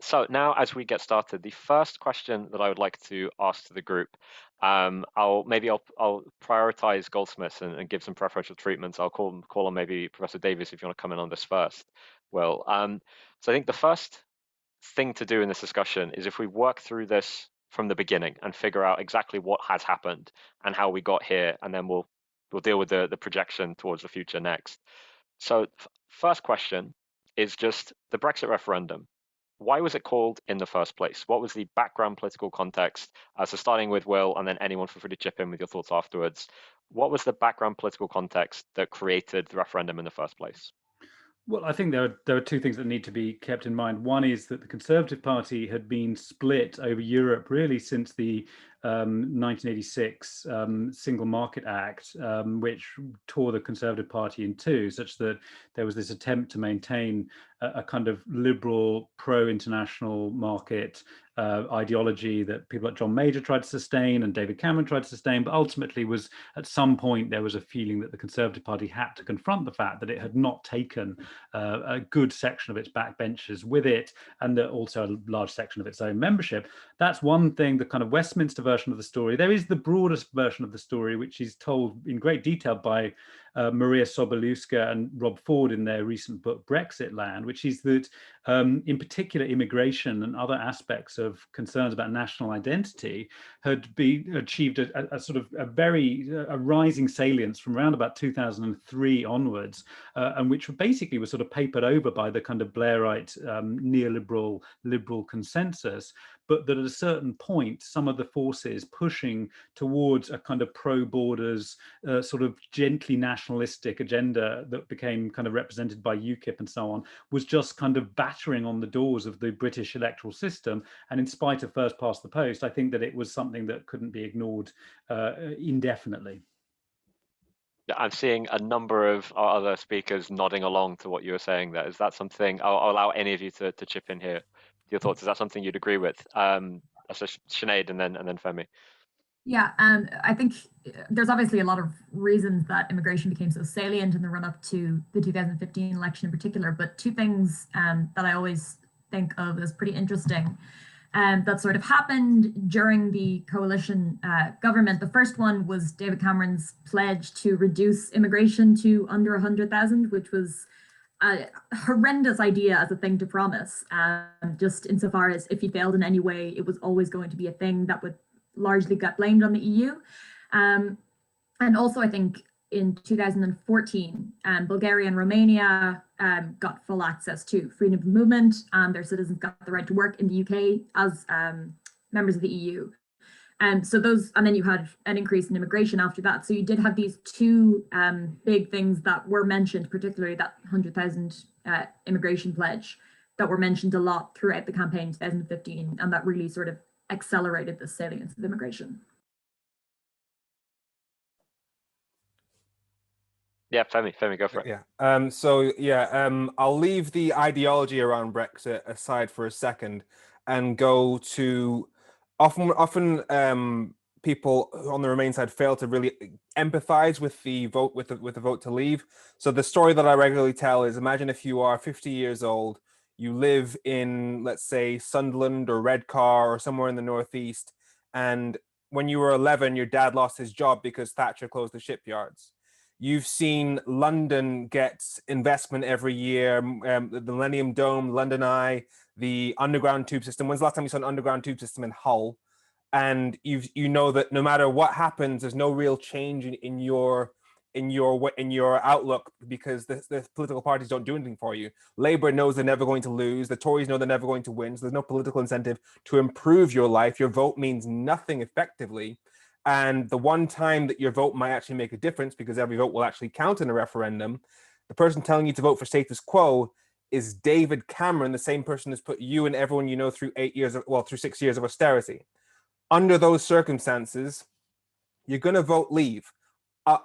So now, as we get started, the first question that I would like to ask to the group, I'll prioritize Goldsmiths and give some preferential treatments. I'll call on maybe Professor Davies if you want to come in on this first. Will. So I think the first thing to do in this discussion is if we work through this from the beginning and figure out exactly what has happened and how we got here, and then we'll deal with the projection towards the future next. So first question is just the Brexit referendum. Why was it called in the first place? What was the background political context? So starting with Will, and then anyone feel free to chip in with your thoughts afterwards. What was the background political context that created the referendum in the first place? Well, I think there are two things that need to be kept in mind. One is that the Conservative Party had been split over Europe really since the 1986 Single Market Act, which tore the Conservative Party in two, such that there was this attempt to maintain a kind of liberal, pro-international market ideology that people like John Major tried to sustain and David Cameron tried to sustain, but ultimately was at some point there was a feeling that the Conservative Party had to confront the fact that it had not taken a good section of its backbenchers with it, and that also a large section of its own membership. That's one thing, the kind of Westminster version of the story. There is the broadest version of the story, which is told in great detail by Maria Sobolewska and Rob Ford in their recent book Brexit Land, which is that in particular immigration and other aspects of concerns about national identity had achieved a sort of a rising salience from around about 2003 onwards, and which basically was sort of papered over by the kind of Blairite neoliberal liberal consensus, but that at a certain point, some of the forces pushing towards a kind of pro-borders, sort of gently nationalistic agenda that became kind of represented by UKIP and so on, was just kind of battering on the doors of the British electoral system. And in spite of first past the post, I think that it was something that couldn't be ignored indefinitely. Yeah, I'm seeing a number of our other speakers nodding along to what you were saying there. Is that something, I'll allow any of you to chip in here. Your thoughts, is that something you'd agree with? So Sinead and then Femi. Yeah, I think there's obviously a lot of reasons that immigration became so salient in the run up to the 2015 election in particular, but two things that I always think of as pretty interesting that sort of happened during the coalition government. The first one was David Cameron's pledge to reduce immigration to under 100,000, which was a horrendous idea as a thing to promise, just insofar as if you failed in any way, it was always going to be a thing that would largely got blamed on the EU. And also, I think in 2014, Bulgaria and Romania got full access to freedom of movement, and their citizens got the right to work in the UK as members of the EU. So those, and then you had an increase in immigration after that. So you did have these two big things that were mentioned, particularly that 100,000 immigration pledge that were mentioned a lot throughout the campaign in 2015, and that really sort of accelerated the salience of immigration. Yeah, Femi, go for it. Yeah. I'll leave the ideology around Brexit aside for a second and go to often people on the Remain side fail to really empathize with the vote with the vote to leave. So the story that I regularly tell is, imagine if you are 50 years old, you live in, let's say, Sunderland or Redcar or somewhere in the northeast, and when you were 11, your dad lost his job because Thatcher closed the shipyards. You've seen London get investment every year, the Millennium Dome, London Eye, the underground tube system. When's the last time you saw an underground tube system in Hull? And you know that no matter what happens, there's no real change in your outlook, because the political parties don't do anything for you. Labour knows they're never going to lose. The Tories know they're never going to win. So there's no political incentive to improve your life. Your vote means nothing effectively. And the one time that your vote might actually make a difference, because every vote will actually count in a referendum, the person telling you to vote for status quo is David Cameron, the same person who's put you and everyone you know through 6 years of austerity. Under those circumstances, you're going to vote leave,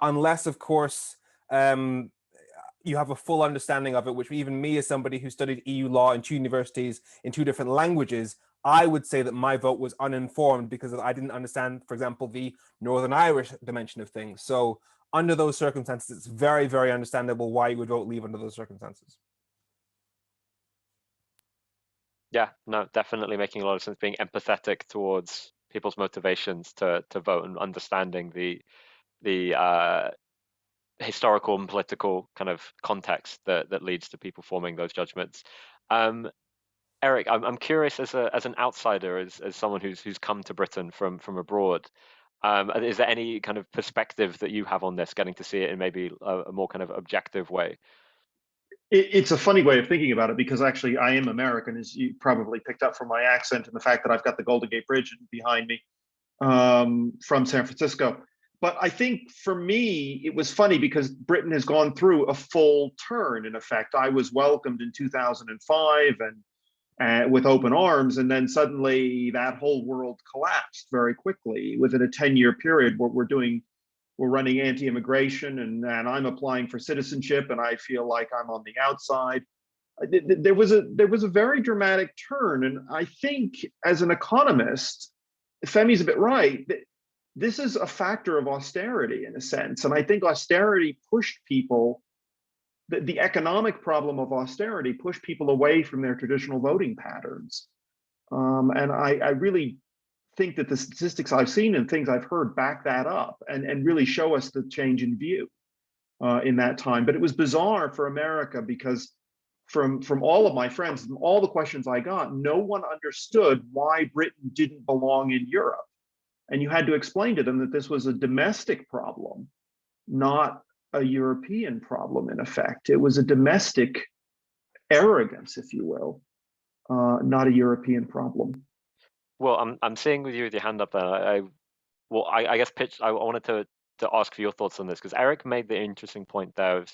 unless, of course, you have a full understanding of it, which even me, as somebody who studied EU law in two universities in two different languages, I would say that my vote was uninformed because I didn't understand, for example, the Northern Irish dimension of things. So under those circumstances, it's very, very understandable why you would vote leave under those circumstances. Yeah, no, definitely making a lot of sense. Being empathetic towards people's motivations to vote and understanding the historical and political kind of context that leads to people forming those judgments. Um, Eric, I'm curious as an outsider, as someone who's come to Britain from abroad. Is there any kind of perspective that you have on this, getting to see it in maybe a more kind of objective way? It's a funny way of thinking about it, because actually I am American, as you probably picked up from my accent and the fact that I've got the Golden Gate Bridge behind me, from San Francisco. But I think for me, it was funny because Britain has gone through a full turn. In effect, I was welcomed in 2005 and with open arms, and then suddenly that whole world collapsed very quickly within a 10-year period. We're running anti-immigration, and I'm applying for citizenship, and I feel like I'm on the outside. There was a very dramatic turn, and I think as an economist, Femi's a bit right. This is a factor of austerity in a sense, and I think austerity pushed people. The economic problem of austerity pushed people away from their traditional voting patterns, and I really think that the statistics I've seen and things I've heard back that up and really show us the change in view in that time. But it was bizarre for America, because from all of my friends, and all the questions I got, no one understood why Britain didn't belong in Europe. And you had to explain to them that this was a domestic problem, not a European problem. In effect, it was a domestic arrogance, if you will, not a European problem. Well, I'm seeing with you with your hand up there. I guess I wanted to ask for your thoughts on this, because Eric made the interesting point there of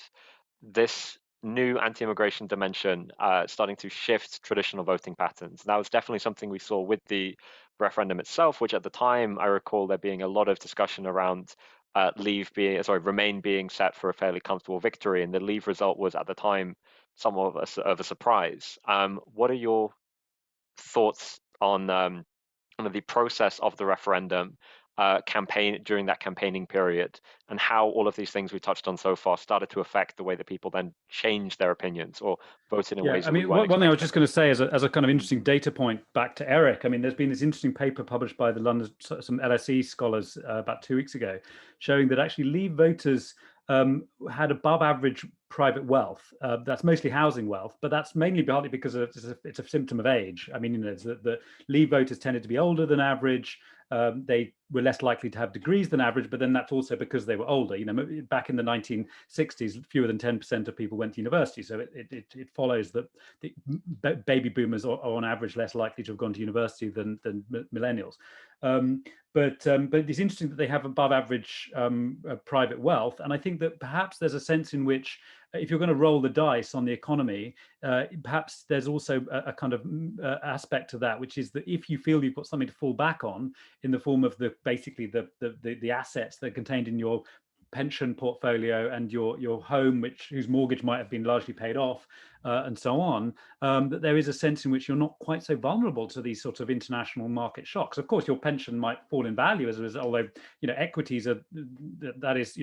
this new anti-immigration dimension starting to shift traditional voting patterns. And that was definitely something we saw with the referendum itself, which at the time I recall there being a lot of discussion around Remain being set for a fairly comfortable victory, and the Leave result was at the time somewhat of a surprise. What are your thoughts on the process of the referendum campaign during that campaigning period, and how all of these things we touched on so far started to affect the way that people then changed their opinions or voted in ways that we weren't one thing I was expecting? just going to say as a kind of interesting data point back to Eric. I mean, there's been this interesting paper published by some LSE scholars about 2 weeks ago, showing that actually Leave voters had above average private wealth. That's mostly housing wealth, but that's mainly partly because it's a symptom of age. I mean, the Leave voters tended to be older than average. They were less likely to have degrees than average, but then that's also because they were older. Back in the 1960s, fewer than 10% of people went to university. So it follows that the baby boomers are on average less likely to have gone to university than millennials. But it's interesting that they have above average private wealth. And I think that perhaps there's a sense in which if you're going to roll the dice on the economy, perhaps there's also a kind of aspect to that, which is that if you feel you've got something to fall back on in the form of basically the assets that are contained in your pension portfolio and your home, whose mortgage might have been largely paid off, and so on, that there is a sense in which you're not quite so vulnerable to these sorts of international market shocks. Of course, your pension might fall in value as a result, although equities are, that is,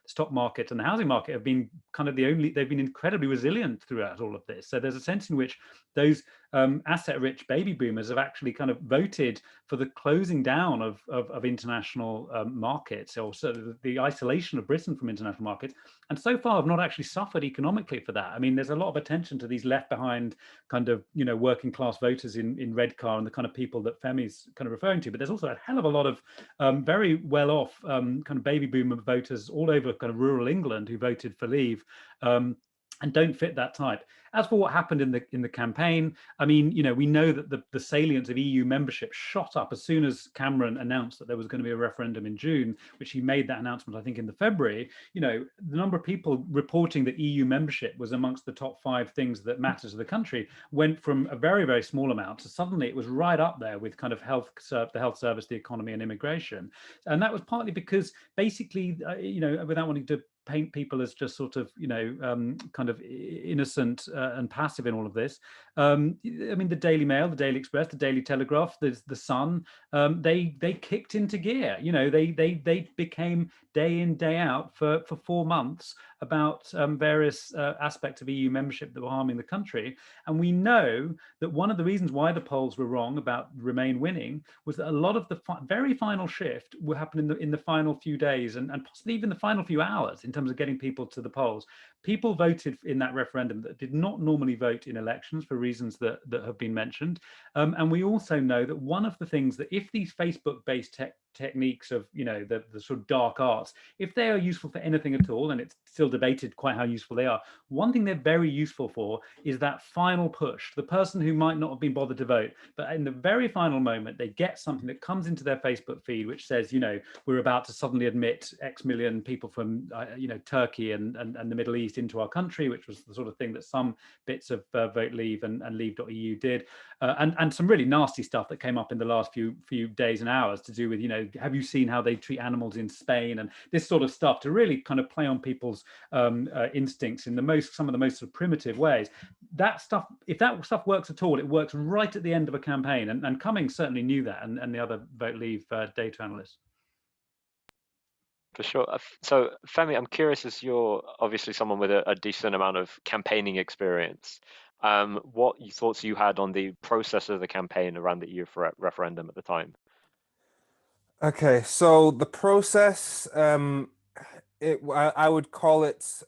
stock market and the housing market have been kind of they've been incredibly resilient throughout all of this. So there's a sense in which those asset-rich baby boomers have actually kind of voted for the closing down of international markets, or sort of the isolation of Britain from international markets, and so far have not actually suffered economically for that. I mean, there's a lot of attention to these left behind kind of working class voters in Redcar and the kind of people that Femi's kind of referring to, but there's also a hell of a lot of very well off kind of baby boomer voters all over kind of rural England who voted for Leave. And don't fit that type. As for what happened in the campaign, I mean, we know that the salience of EU membership shot up as soon as Cameron announced that there was going to be a referendum in June, which he made that announcement, I think, in the February. The number of people reporting that EU membership was amongst the top 5 things that matter to the country went from a very, very small amount to suddenly it was right up there with kind of the health service, the economy, and immigration. And that was partly because basically, without wanting to paint people as just sort of, kind of innocent and passive in all of this. I mean, the Daily Mail, the Daily Express, the Daily Telegraph, the Sun, they kicked into gear. You know, they became day in, day out for 4 months about various aspects of EU membership that were harming the country. And we know that one of the reasons why the polls were wrong about Remain winning was that a lot of the very final shift will happen in the final few days and possibly even the final few hours in terms of getting people to the polls. People voted in that referendum that did not normally vote in elections for reasons that have been mentioned. And we also know that one of the things that if these Facebook-based techniques of, you know, the sort of dark arts, if they are useful for anything at all, and it's still debated quite how useful they are, one thing they're very useful for is that final push. The person who might not have been bothered to vote, but in the very final moment, they get something that comes into their Facebook feed, which says, you know, we're about to suddenly admit X million people from, you know, Turkey and the Middle East into our country, which was the sort of thing that some bits of Vote Leave and Leave.eu did. And some really nasty stuff that came up in the last few days and hours to do with, you know, have you seen how they treat animals in Spain, and this sort of stuff, to really kind of play on people's instincts in some of the most sort of primitive ways. That stuff, if that stuff works at all, it works right at the end of a campaign, and Cummings certainly knew that, and the other Vote Leave data analysts. For sure. So Femi, I'm curious, as you're obviously someone with a decent amount of campaigning experience, what thoughts you had on the process of the campaign around the EU referendum at the time? Okay, so the process, I would call it,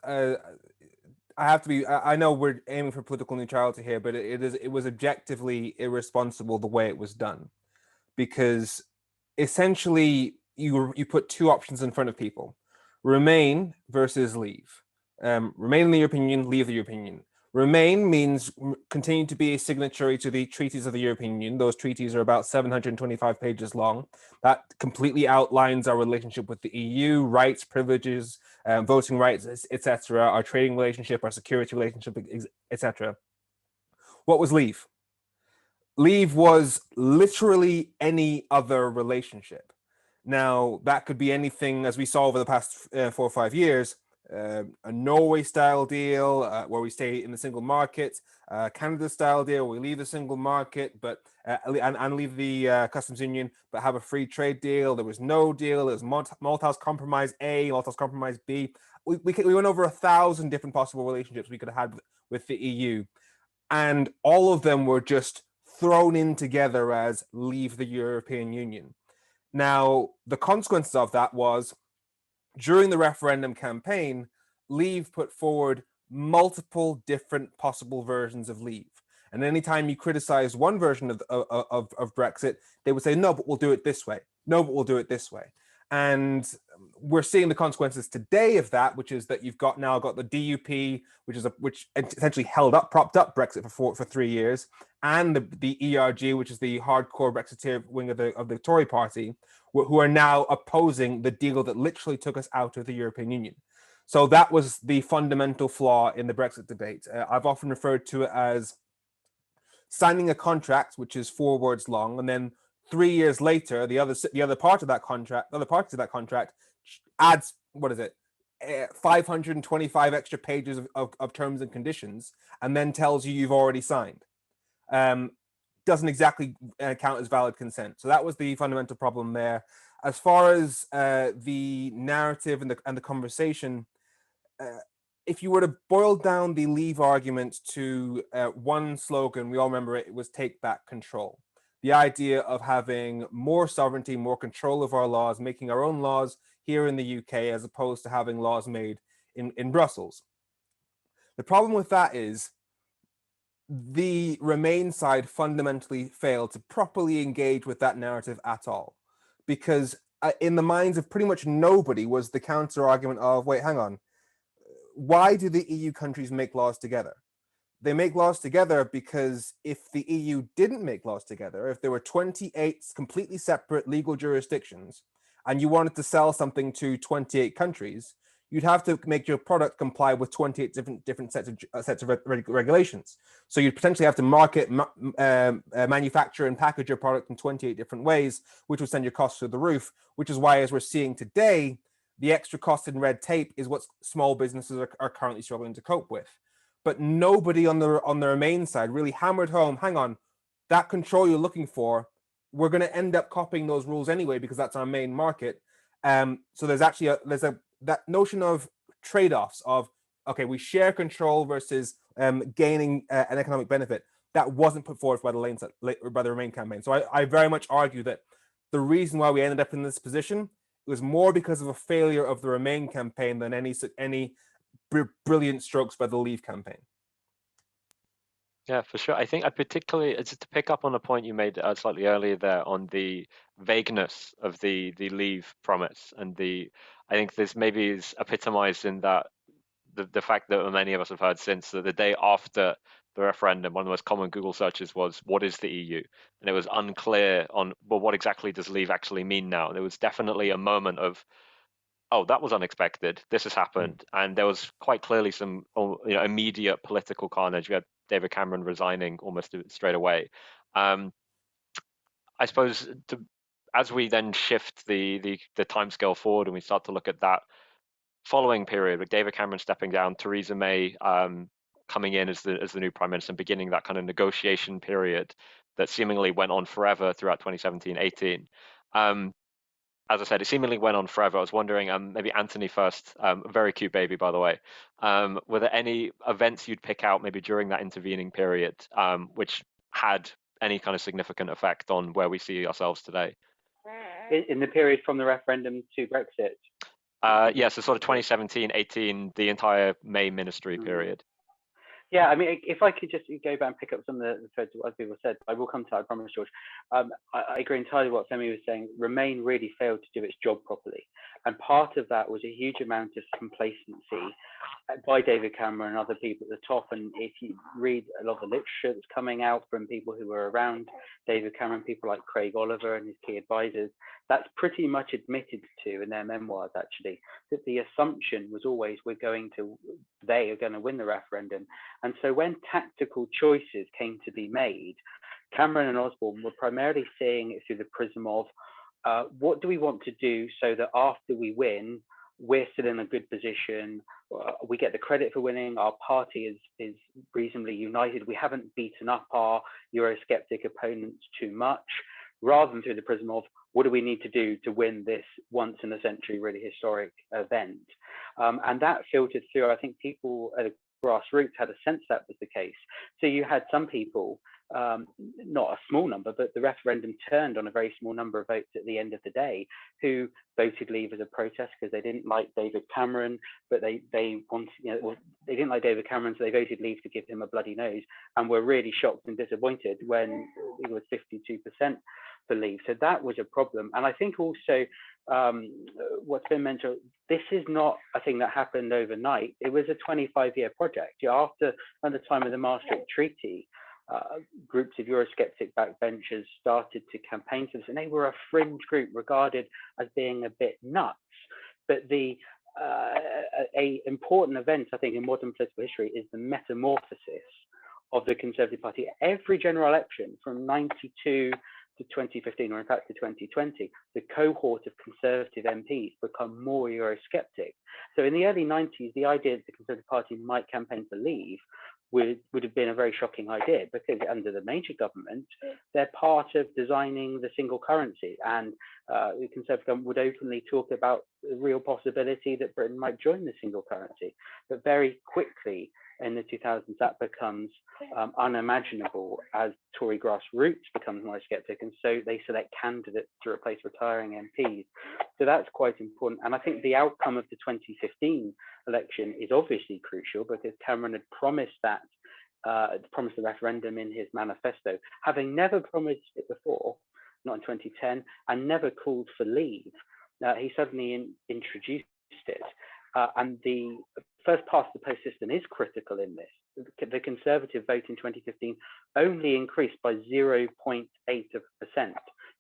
I know we're aiming for political neutrality here, but it was objectively irresponsible the way it was done, because essentially you put two options in front of people: Remain versus Leave. Remain in the European Union, leave the European Union. Remain means continue to be a signatory to the treaties of the European Union. Those treaties are about 725 pages long. That completely outlines our relationship with the EU, rights, privileges, voting rights, etc., our trading relationship, our security relationship, etc. What was Leave? Leave was literally any other relationship. Now, that could be anything, as we saw over the past 4 or 5 years, a Norway-style deal where we stay in the single market, Canada-style deal where we leave the single market but and leave the customs union, but have a free trade deal. There was no deal. There was Malta's Compromise A, Malta's Compromise B. We went over 1,000 different possible relationships we could have had with the EU, and all of them were just thrown in together as leave the European Union. Now, the consequences of that was, during the referendum campaign, Leave put forward multiple different possible versions of Leave. And anytime you criticize one version of Brexit, they would say, no, but we'll do it this way. No, but we'll do it this way. And we're seeing the consequences today of that, which is that you've now got the DUP, which essentially propped up Brexit for 3 years, and the ERG, which is the hardcore Brexiteer wing of the Tory party, who are now opposing the deal that literally took us out of the European Union. So that was the fundamental flaw in the Brexit debate. I've often referred to it as signing a contract which is 4 words long, and then 3 years later, the other part of that contract adds, 525 extra pages of terms and conditions, and then tells you you've already signed. Doesn't exactly count as valid consent. So that was the fundamental problem there. As far as the narrative and the conversation, if you were to boil down the Leave argument to one slogan, we all remember it was "Take Back Control." The idea of having more sovereignty, more control of our laws, making our own laws here in the UK, as opposed to having laws made in Brussels. The problem with that is the Remain side fundamentally failed to properly engage with that narrative at all, because in the minds of pretty much nobody was the counter argument of, wait, hang on, why do the EU countries make laws together? They make laws together because if the EU didn't make laws together, if there were 28 completely separate legal jurisdictions and you wanted to sell something to 28 countries, you'd have to make your product comply with 28 different sets of regulations. So you'd potentially have to market, manufacture and package your product in 28 different ways, which would send your costs through the roof, which is why, as we're seeing today, the extra cost in red tape is what small businesses are currently struggling to cope with. but nobody on the Remain side really hammered home, hang on, that control you're looking for, we're going to end up copying those rules anyway because that's our main market. So there's actually that notion of trade-offs of, okay, we share control versus gaining an economic benefit. That wasn't put forward by the Remain campaign. So I very much argue that the reason why we ended up in this position was more because of a failure of the Remain campaign than any brilliant strokes by the Leave campaign. Yeah, for sure. I think I particularly, just to pick up on a point you made slightly earlier there on the vagueness of the Leave promise, and I think this maybe is epitomized in that the fact that many of us have heard since that the day after the referendum, one of the most common Google searches was, what is the EU? And it was unclear on, well, what exactly does Leave actually mean now? There was definitely a moment of, oh, that was unexpected. This has happened. And there was quite clearly some immediate political carnage. We had David Cameron resigning almost straight away. I suppose as we then shift the timescale forward and we start to look at that following period with David Cameron stepping down, Theresa May coming in as the new prime minister and beginning that kind of negotiation period that seemingly went on forever throughout 2017-18. As I said, it seemingly went on forever. I was wondering, maybe Antony first, very cute baby, by the way. Were there any events you'd pick out maybe during that intervening period which had any kind of significant effect on where we see ourselves today? In the period from the referendum to Brexit? Yeah, so sort of 2017-18, the entire May ministry period. Yeah, I mean, if I could just go back and pick up some of the threads of what people said, I will come to that, I promise, George. I agree entirely with what Femi was saying. Remain really failed to do its job properly. And part of that was a huge amount of complacency by David Cameron and other people at the top. And if you read a lot of the literature that's coming out from people who were around David Cameron, people like Craig Oliver and his key advisors, that's pretty much admitted to in their memoirs, actually, that the assumption was always they are going to win the referendum. And so when tactical choices came to be made, Cameron and Osborne were primarily seeing it through the prism of what do we want to do so that after we win, we're still in a good position, we get the credit for winning, our party is reasonably united, we haven't beaten up our Eurosceptic opponents too much, rather than through the prism of what do we need to do to win this once in a century really historic event. And that filtered through. I think people at a grassroots had a sense that was the case. So you had some people, not a small number, but the referendum turned on a very small number of votes at the end of the day, who voted Leave as a protest because they didn't like David Cameron, but they wanted, they didn't like David Cameron, so they voted Leave to give him a bloody nose, and were really shocked and disappointed when it was 52% for Leave. So that was a problem. And I think also what's been mentioned, this is not a thing that happened overnight. It was a 25-year project. At the time of the Maastricht Treaty, groups of Eurosceptic backbenchers started to campaign for this, and they were a fringe group regarded as being a bit nuts. But a important event, I think, in modern political history is the metamorphosis of the Conservative Party. Every general election from 92 to 2015, or in fact to 2020, the cohort of Conservative MPs become more Eurosceptic. So in the early 90s, the idea that the Conservative Party might campaign for Leave would have been a very shocking idea, because under the major government, they're part of designing the single currency, and the Conservative government would openly talk about the real possibility that Britain might join the single currency. But very quickly in the 2000s, that becomes unimaginable as Tory grassroots becomes more skeptic, and so they select candidates to replace retiring MPs. So that's quite important. And I think the outcome of the 2015 election is obviously crucial, because Cameron had promised the referendum in his manifesto, having never promised it before, not in 2010, and never called for Leave. He suddenly introduced it. And the first past the post system is critical in this. The Conservative vote in 2015 only increased by 0.8%.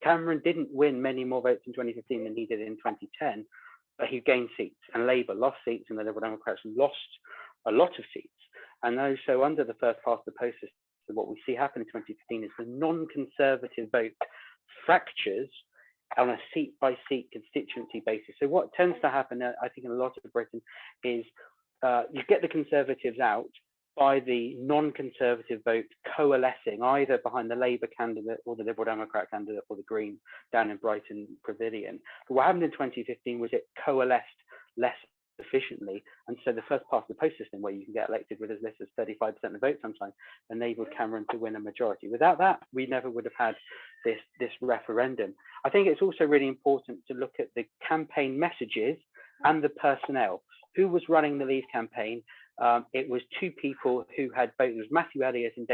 Cameron didn't win many more votes in 2015 than he did in 2010, but he gained seats, and Labour lost seats, and the Liberal Democrats lost a lot of seats. And so under the first past the post system, what we see happen in 2015 is the non-Conservative vote fractures on a seat-by-seat constituency basis. So what tends to happen, I think, in a lot of Britain is you get the Conservatives out by the non-Conservative vote coalescing either behind the Labour candidate or the Liberal Democrat candidate or the Green down in Brighton Pavilion. But what happened in 2015 was it coalesced less efficiently, and so the first past the post system, where you can get elected with as little as 35% of the vote sometimes, enabled Cameron to win a majority. Without that, we never would have had this referendum. I think it's also really important to look at the campaign messages and the personnel. Who was running the Leave campaign? It was two people who had both, it was Matthew Elliott and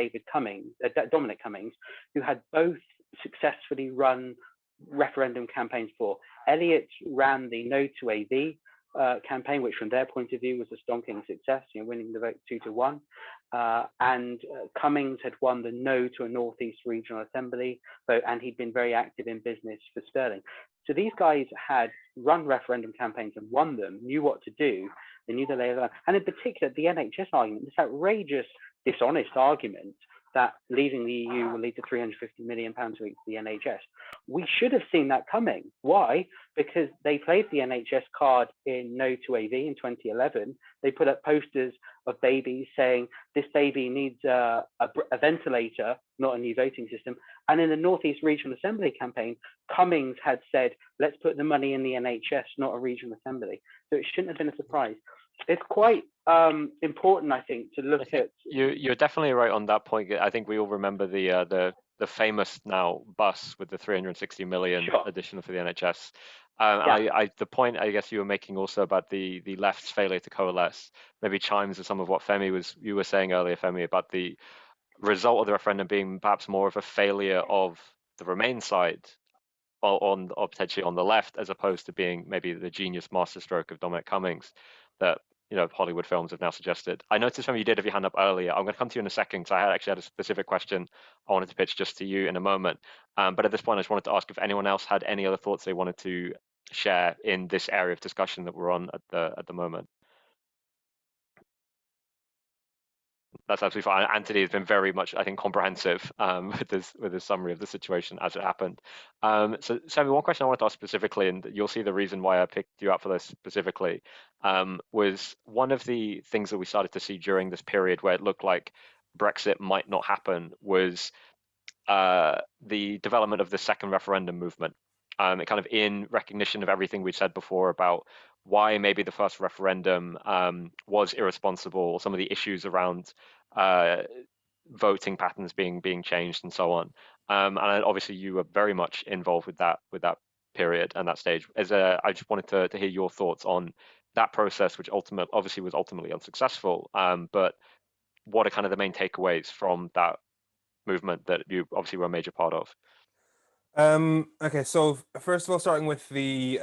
Dominic Cummings, who had both successfully run referendum campaigns for. Elliott ran the No to AV campaign, which from their point of view was a stonking success, winning the vote 2-1. And Cummings had won the No to a North East Regional Assembly vote, and he'd been very active in business for Sterling. So these guys had run referendum campaigns and won them, knew what to do, they knew the lay of the land. And in particular, the NHS argument, this outrageous, dishonest argument that leaving the EU will lead to £350 million a week for the NHS. We should have seen that coming. Why? Because they played the NHS card in No to AV in 2011. They put up posters of babies saying this baby needs a ventilator, not a new voting system. And in the North East Regional Assembly campaign, Cummings had said, let's put the money in the NHS, not a regional assembly. So it shouldn't have been a surprise. It's quite important, I think, to look at. You're definitely right on that point. I think we all remember the famous now bus with the 360 million additional for the NHS. The point I guess you were making also about the left's failure to coalesce maybe chimes with some of what you were saying earlier, Femi, about the result of the referendum being perhaps more of a failure of the Remain side or potentially on the left, as opposed to being maybe the genius masterstroke of Dominic Cummings that Hollywood films have now suggested. I noticed, Femi, you did have your hand up earlier. I'm going to come to you in a second, so I actually had a specific question I wanted to pitch just to you in a moment. But at this point, I just wanted to ask if anyone else had any other thoughts they wanted to share in this area of discussion that we're on at the moment. That's absolutely fine. Antony has been very much, I think, comprehensive with this summary of the situation as it happened. So, Sammy, one question I wanted to ask specifically, and you'll see the reason why I picked you up for this specifically, was one of the things that we started to see during this period where it looked like Brexit might not happen was the development of the second referendum movement. It kind of in recognition of everything we've said before about why maybe the first referendum was irresponsible, or some of the issues around voting patterns being changed and so on. And obviously you were very much involved with that period and that stage. I just wanted to hear your thoughts on that process, which obviously was ultimately unsuccessful. But what are kind of the main takeaways from that movement that you obviously were a major part of? Okay, so first of all, starting with the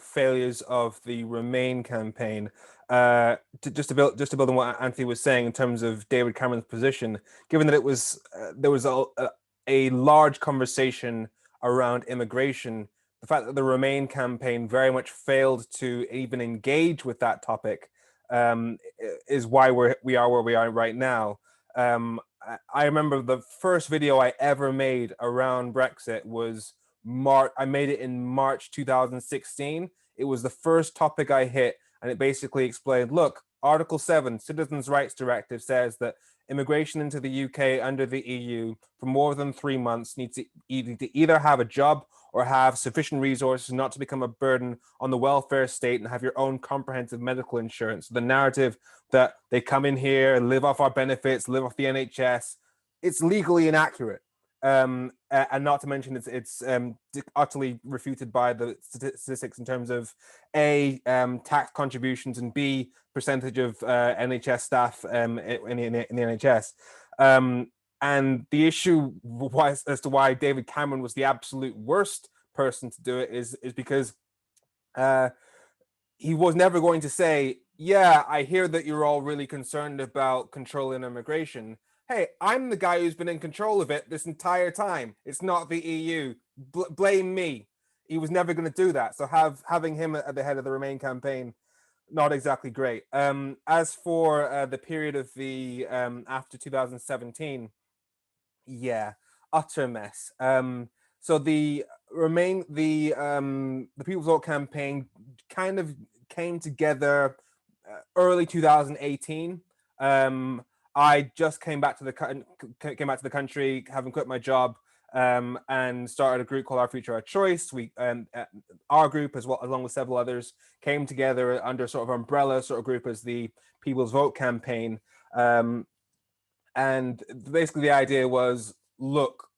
failures of the Remain campaign, just to build on what Anthony was saying in terms of David Cameron's position, given that it was there was a large conversation around immigration, the fact that the Remain campaign very much failed to even engage with that topic is why we are where we are right now. I remember the first video I ever made around Brexit was I made it in March 2016. It was the first topic I hit, and it basically explained, look, Article 7, Citizens' Rights Directive, says that immigration into the UK under the EU for more than 3 months needs to either have a job or have sufficient resources not to become a burden on the welfare state and have your own comprehensive medical insurance. The narrative that they come in here, live off our benefits, live off the NHS, it's legally inaccurate. And not to mention it's utterly refuted by the statistics in terms of A, tax contributions, and B, percentage of NHS staff in the NHS. And the issue as to why David Cameron was the absolute worst person to do it is because he was never going to say, yeah, I hear that you're all really concerned about controlling immigration. Hey, I'm the guy who's been in control of it this entire time. It's not the EU. Blame me. He was never going to do that. So having him at the head of the Remain campaign, not exactly great. As for the period of the after 2017, yeah, utter mess. So the People's Vote campaign kind of came together early 2018. I just came back to the country, having quit my job, and started a group called Our Future, Our Choice. We, our group, as well, along with several others, came together under sort of umbrella sort of group as the People's Vote campaign. And basically the idea was, look,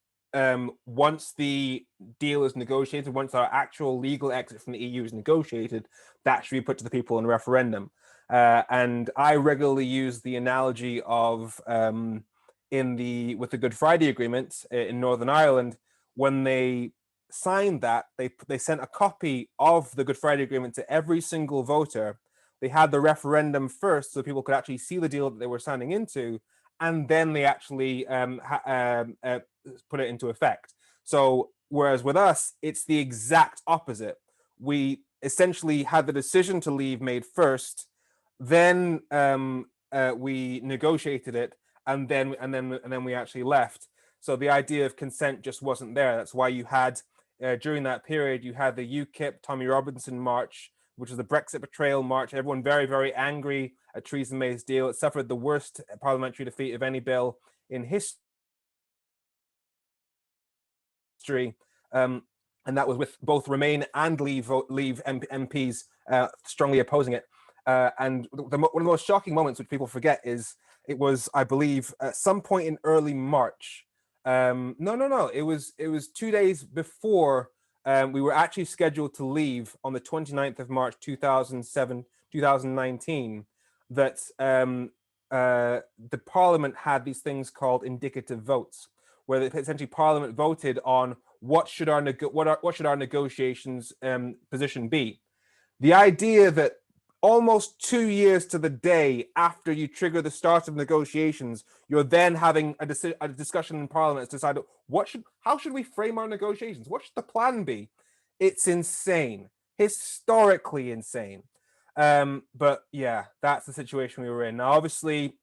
once the deal is negotiated, once our actual legal exit from the EU is negotiated, that should be put to the people in a referendum. And I regularly use the analogy of with the Good Friday Agreement in Northern Ireland, when they signed that, they sent a copy of the Good Friday Agreement to every single voter. They had the referendum first, so people could actually see the deal that they were signing into, and then they actually put it into effect. So whereas with us, it's the exact opposite. We essentially had the decision to leave made first, then we negotiated it, and then we actually left. So the idea of consent just wasn't there. That's why you had during that period, you had the UKIP Tommy Robinson March, which was the Brexit betrayal march. Everyone very, very angry at Theresa May's deal. It suffered the worst parliamentary defeat of any bill in history. And that was with both Remain and Leave MPs strongly opposing it. And one of the most shocking moments, which people forget, is it was, I believe, at some point in early March. No. It was 2 days before we were actually scheduled to leave on the 29th of March, 2019, that the Parliament had these things called indicative votes, where essentially Parliament voted on what should our negotiations position be. The idea that almost 2 years to the day after you trigger the start of negotiations, you're then having a discussion in Parliament to decide how should we frame our negotiations? What should the plan be? It's insane, historically insane. But yeah, that's the situation we were in. Now, obviously,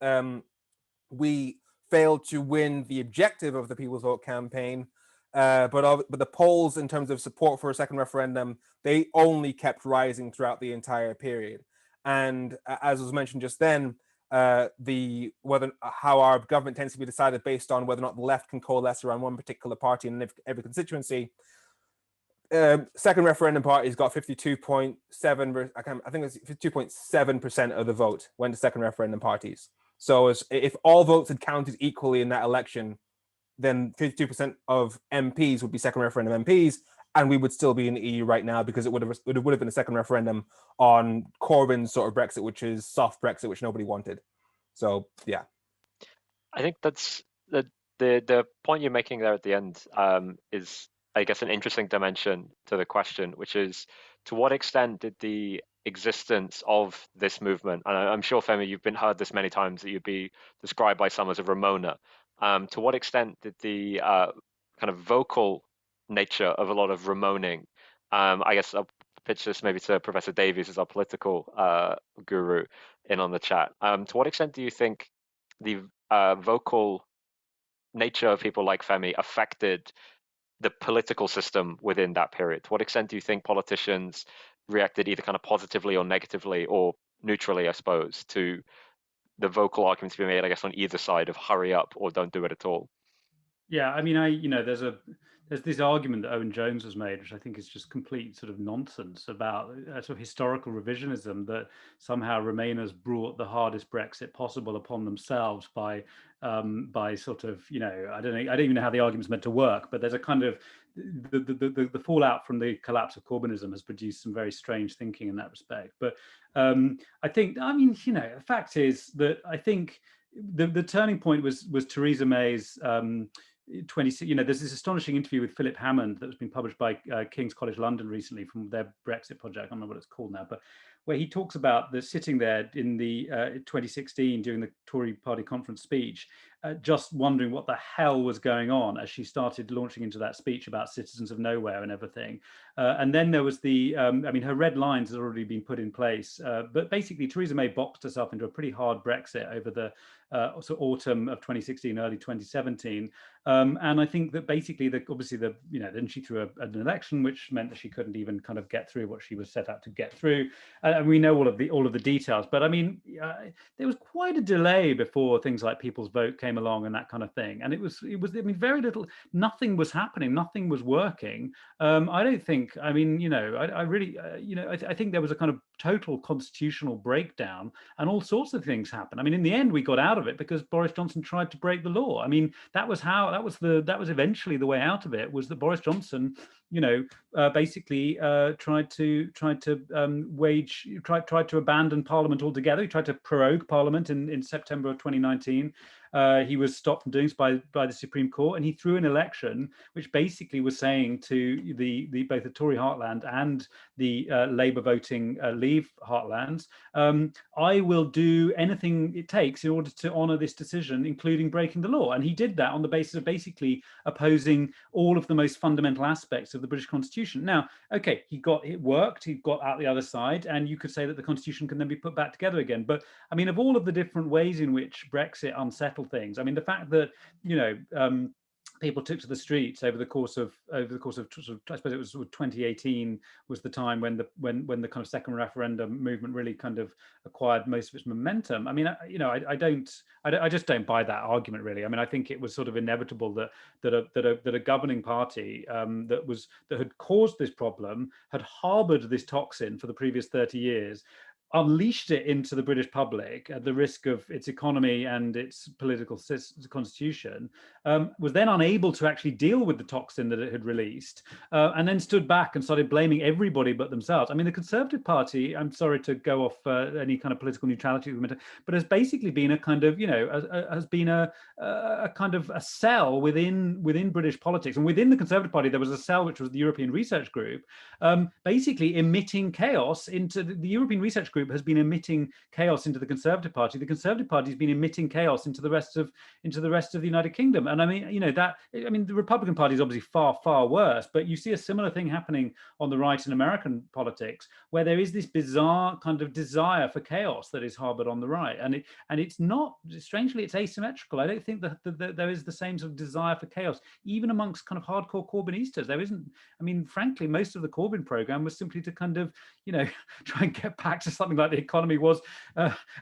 we failed to win the objective of the People's Vote campaign, but the polls in terms of support for a second referendum, they only kept rising throughout the entire period. And as was mentioned just then, how our government tends to be decided based on whether or not the left can coalesce around one particular party in every constituency. Second referendum parties got 52.7. I think it's 52.7% of the vote went to second referendum parties. So if all votes had counted equally in that election, then 52% of MPs would be second referendum MPs, and we would still be in the EU right now, because it would have been a second referendum on Corbyn's sort of Brexit, which is soft Brexit, which nobody wanted. So yeah, I think that's the point you're making there at the end is, I guess, an interesting dimension to the question, which is, to what extent did the existence of this movement, and I'm sure, Femi, you've been heard this many times, that you'd be described by some as a Ramona. To what extent did the kind of vocal nature of a lot of Ramoning, I guess I'll pitch this maybe to Professor Davies as our political guru in on the chat. To what extent do you think the vocal nature of people like Femi affected the political system within that period? To what extent do you think politicians reacted either kind of positively or negatively, or neutrally, I suppose, to the vocal arguments to be made, I guess, on either side of hurry up or don't do it at all? Yeah, I mean, there's this argument that Owen Jones has made, which I think is just complete sort of nonsense, about sort of historical revisionism, that somehow Remainers brought the hardest Brexit possible upon themselves by sort of, I don't even know how the argument's meant to work, but there's a kind of the fallout from the collapse of Corbynism has produced some very strange thinking in that respect. But I think, the fact is that I think the turning point was Theresa May's 26. There's this astonishing interview with Philip Hammond that has been published by King's College London recently from their Brexit project. I don't know what it's called now, but where he talks about the sitting there in the 2016 during the Tory party conference speech, just wondering what the hell was going on as she started launching into that speech about citizens of nowhere and everything. And then there was her red lines had already been put in place, but basically Theresa May boxed herself into a pretty hard Brexit over the so autumn of 2016, early 2017. And I think that basically, obviously, then she threw an election, which meant that she couldn't even kind of get through what she was set out to get through. And we know all of the details. But I mean, there was quite a delay before things like People's Vote came along and that kind of thing. And it was. I mean, very little. Nothing was happening. Nothing was working. I don't think. I mean, I really, I think there was a kind of total constitutional breakdown, and all sorts of things happened. I mean, in the end, we got out of it because Boris Johnson tried to break the law. I mean, that was that was eventually the way out of it, was that Boris Johnson, basically tried to abandon Parliament altogether. He tried to prorogue Parliament in September of 2019. He was stopped from doing so by the Supreme Court, and he threw an election which basically was saying to both the Tory heartland and the Labour voting Leave heartlands, I will do anything it takes in order to honour this decision, including breaking the law. And he did that on the basis of basically opposing all of the most fundamental aspects of the British Constitution. Now, okay, it worked, he got out the other side, and you could say that the Constitution can then be put back together again. But I mean, of all of the different ways in which Brexit unsettled things, I mean, the fact that people took to the streets over the course of I suppose it was 2018 was the time when the kind of second referendum movement really kind of acquired most of its momentum. I mean, I just don't buy that argument, really. I mean, I think it was sort of inevitable that a governing party that had caused this problem, had harbored this toxin for the previous 30 years, unleashed it into the British public at the risk of its economy and its political constitution, was then unable to actually deal with the toxin that it had released, and then stood back and started blaming everybody but themselves. I mean, the Conservative Party, I'm sorry to go off any kind of political neutrality, but has basically been a kind of, has been a kind of a cell within British politics. And within the Conservative Party, there was a cell which was the European Research Group, basically emitting chaos into the European Research Group has been emitting chaos into the Conservative Party. The Conservative Party has been emitting chaos into the rest of the United Kingdom. And I mean, the Republican Party is obviously far, far worse, but you see a similar thing happening on the right in American politics, where there is this bizarre kind of desire for chaos that is harbored on the right. And it's not, strangely, it's asymmetrical. I don't think that there is the same sort of desire for chaos, even amongst kind of hardcore Corbynistas. There isn't. I mean, frankly, most of the Corbyn program was simply to kind of, try and get back to something like the economy was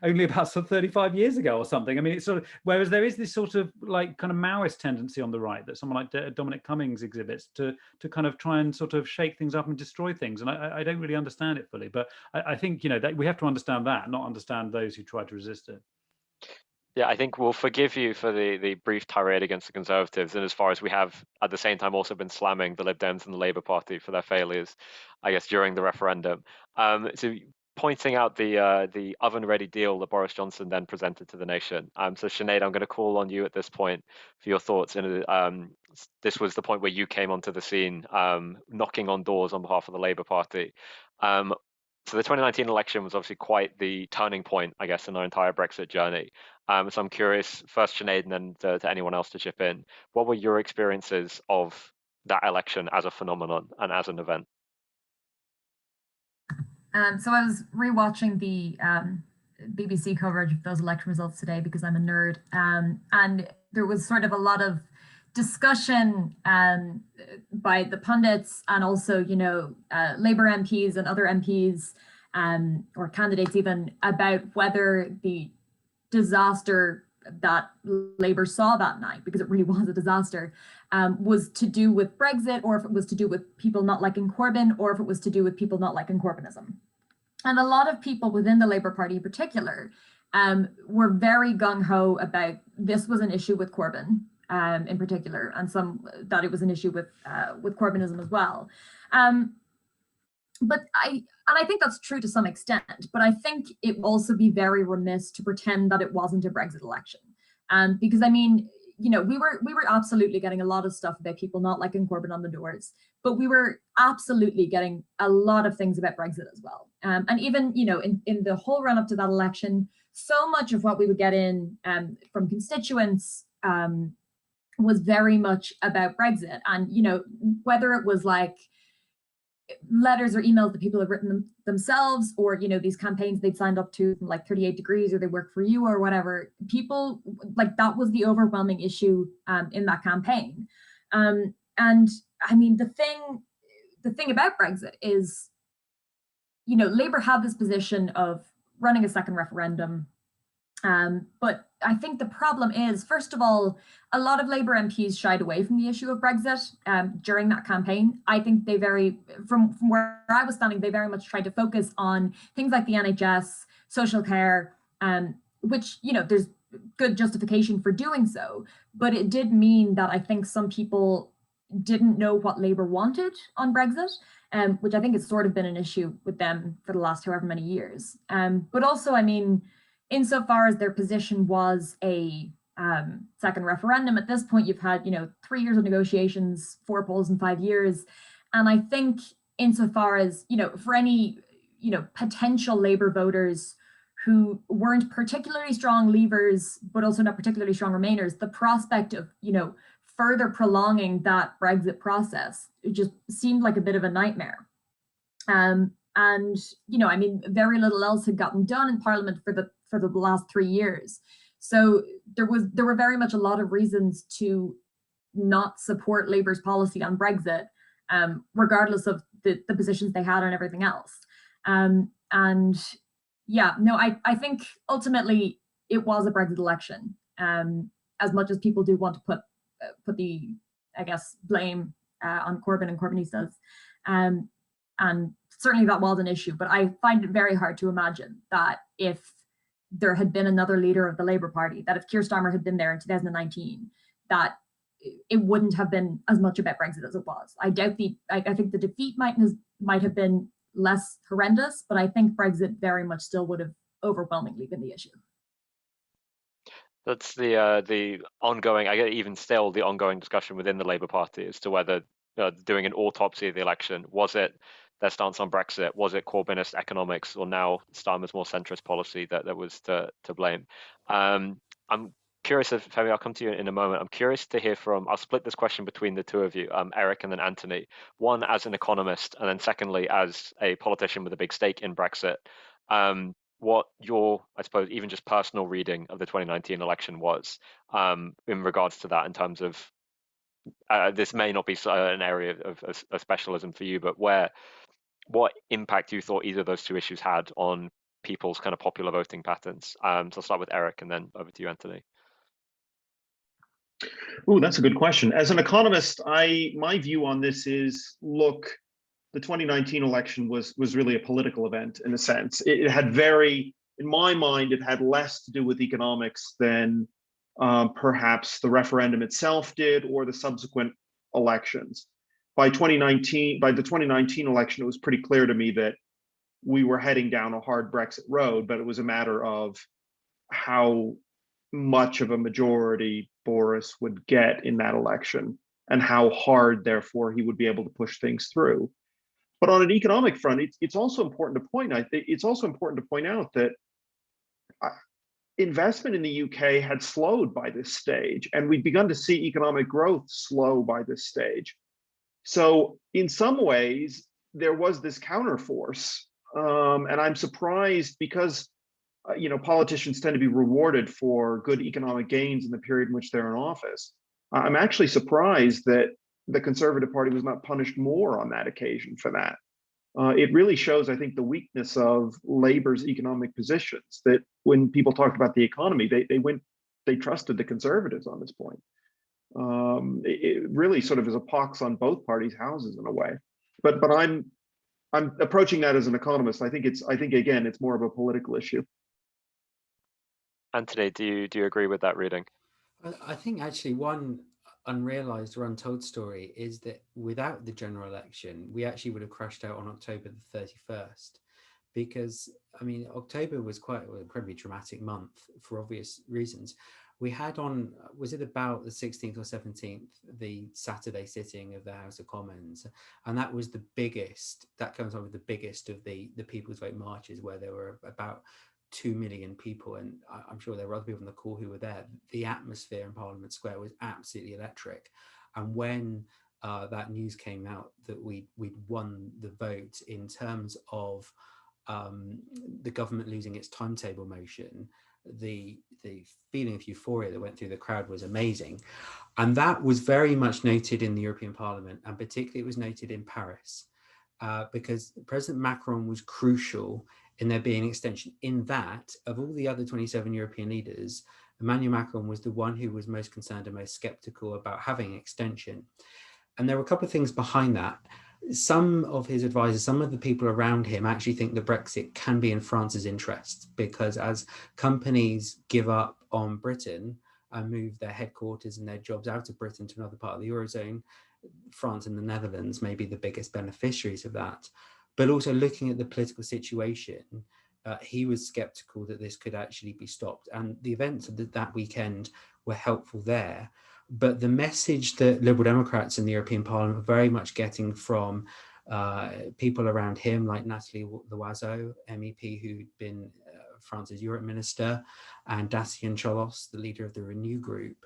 only about 35 years ago or something. I mean, it's sort of, whereas there is this sort of like kind of Maoist tendency on the right that someone like Dominic Cummings exhibits to kind of try and sort of shake things up and destroy things. And I don't really understand it fully, but I think, that we have to understand that, not understand those who try to resist it. Yeah, I think we'll forgive you for the brief tirade against the Conservatives, and as far as we have at the same time also been slamming the Lib Dems and the Labour Party for their failures, I guess, during the referendum. So pointing out the oven-ready deal that Boris Johnson then presented to the nation. So Sinead, I'm going to call on you at this point for your thoughts. And this was the point where you came onto the scene, knocking on doors on behalf of the Labour Party. So the 2019 election was obviously quite the turning point, I guess, in our entire Brexit journey. So I'm curious, first Sinead, and then to anyone else to chip in. What were your experiences of that election as a phenomenon and as an event? So I was rewatching the BBC coverage of those election results today because I'm a nerd, and there was sort of a lot of discussion by the pundits and also, Labour MPs and other MPs or candidates even about whether the disaster that Labour saw that night, because it really was a disaster, was to do with Brexit, or if it was to do with people not liking Corbyn, or if it was to do with people not liking Corbynism. And a lot of people within the Labour Party in particular were very gung-ho about this was an issue with Corbyn in particular, and some that it was an issue with Corbynism as well. But I think that's true to some extent, but I think it would also be very remiss to pretend that it wasn't a Brexit election. Because I mean, we were absolutely getting a lot of stuff about people not liking Corbyn on the doors, but we were absolutely getting a lot of things about Brexit as well. And even, in the whole run up to that election, so much of what we would get in from constituents was very much about Brexit. And, whether it was like, letters or emails that people have written themselves, or these campaigns they'd signed up to, like 38 Degrees or They Work for You or whatever. People, like, that was the overwhelming issue in that campaign. And I mean, the thing about Brexit is, Labour had this position of running a second referendum. But I think the problem is, first of all, a lot of Labour MPs shied away from the issue of Brexit during that campaign. I think they from where I was standing, they very much tried to focus on things like the NHS, social care, which, there's good justification for doing so. But it did mean that I think some people didn't know what Labour wanted on Brexit, which I think has sort of been an issue with them for the last however many years. But also, I mean, insofar as their position was a second referendum, at this point you've had 3 years of negotiations, 4 polls in 5 years, and I think insofar as for any potential Labour voters who weren't particularly strong Leavers but also not particularly strong Remainers, the prospect of further prolonging that Brexit process, it just seemed like a bit of a nightmare. And I mean, very little else had gotten done in Parliament for the last 3 years. So there were very much a lot of reasons to not support Labour's policy on Brexit, regardless of the positions they had on everything else. And yeah, no, I think ultimately it was a Brexit election, as much as people do want to put the, I guess, blame on Corbyn and Corbynistas. And certainly that was an issue, but I find it very hard to imagine that if there had been another leader of the Labour Party, that if Keir Starmer had been there in 2019, that it wouldn't have been as much about Brexit as it was. I doubt I think the defeat might have been less horrendous, but I think Brexit very much still would have overwhelmingly been the issue. That's the ongoing, I get even still the ongoing discussion within the Labour Party as to whether doing an autopsy of the election, was it their stance on Brexit, was it Corbynist economics, or now Starmer's more centrist policy that was to blame? I'm curious if, Femi, I'll come to you in a moment. I'm curious to hear from, I'll split this question between the two of you, Eric and then Antony. One as an economist, and then secondly as a politician with a big stake in Brexit. What your, I suppose, even just personal reading of the 2019 election was in regards to that, in terms of, this may not be an area of specialism for you, but what impact you thought either of those two issues had on people's kind of popular voting patterns? So I'll start with Eric and then over to you, Antony. Ooh, that's a good question. As an economist, my view on this is, look, the 2019 election was really a political event in a sense. It had in my mind, it had less to do with economics than perhaps the referendum itself did, or the subsequent elections. By the 2019 election, it was pretty clear to me that we were heading down a hard Brexit road, but it was a matter of how much of a majority Boris would get in that election and how hard, therefore, he would be able to push things through. But on an economic front, it's also important to point out that investment in the UK had slowed by this stage, and we'd begun to see economic growth slow by this stage. So in some ways, there was this counterforce, and I'm surprised because politicians tend to be rewarded for good economic gains in the period in which they're in office. I'm actually surprised that the Conservative Party was not punished more on that occasion for that. It really shows, I think, the weakness of Labour's economic positions, that when people talked about the economy, they trusted the Conservatives on this point. It really sort of is a pox on both parties' houses in a way. But I'm approaching that as an economist. I think again, it's more of a political issue. Antony, do you agree with that reading? I think actually one unrealized or untold story is that without the general election, we actually would have crashed out on October the 31st, because I mean, October was quite an incredibly dramatic month for obvious reasons. We had on, was it about the 16th or 17th, the Saturday sitting of the House of Commons, and that was the biggest, that comes on with the biggest of the People's Vote marches, where there were about 2 million people, and I'm sure there were other people on the call who were there. The atmosphere in Parliament Square was absolutely electric. And when that news came out that we'd won the vote in terms of the government losing its timetable motion, the feeling of euphoria that went through the crowd was amazing. And that was very much noted in the European Parliament, and particularly it was noted in Paris, because President Macron was crucial in there being an extension, in that of all the other 27 European leaders, Emmanuel Macron was the one who was most concerned and most skeptical about having an extension. And there were a couple of things behind that. Some of his advisors, some of the people around him actually think that Brexit can be in France's interest, because as companies give up on Britain and move their headquarters and their jobs out of Britain to another part of the Eurozone, France and the Netherlands may be the biggest beneficiaries of that. But also looking at the political situation, he was skeptical that this could actually be stopped. And the events of that weekend were helpful there. But the message that Liberal Democrats in the European Parliament are very much getting from people around him, like Nathalie Loiseau, MEP, who'd been France's Europe Minister, and Dacian Cholos, the leader of the Renew Group,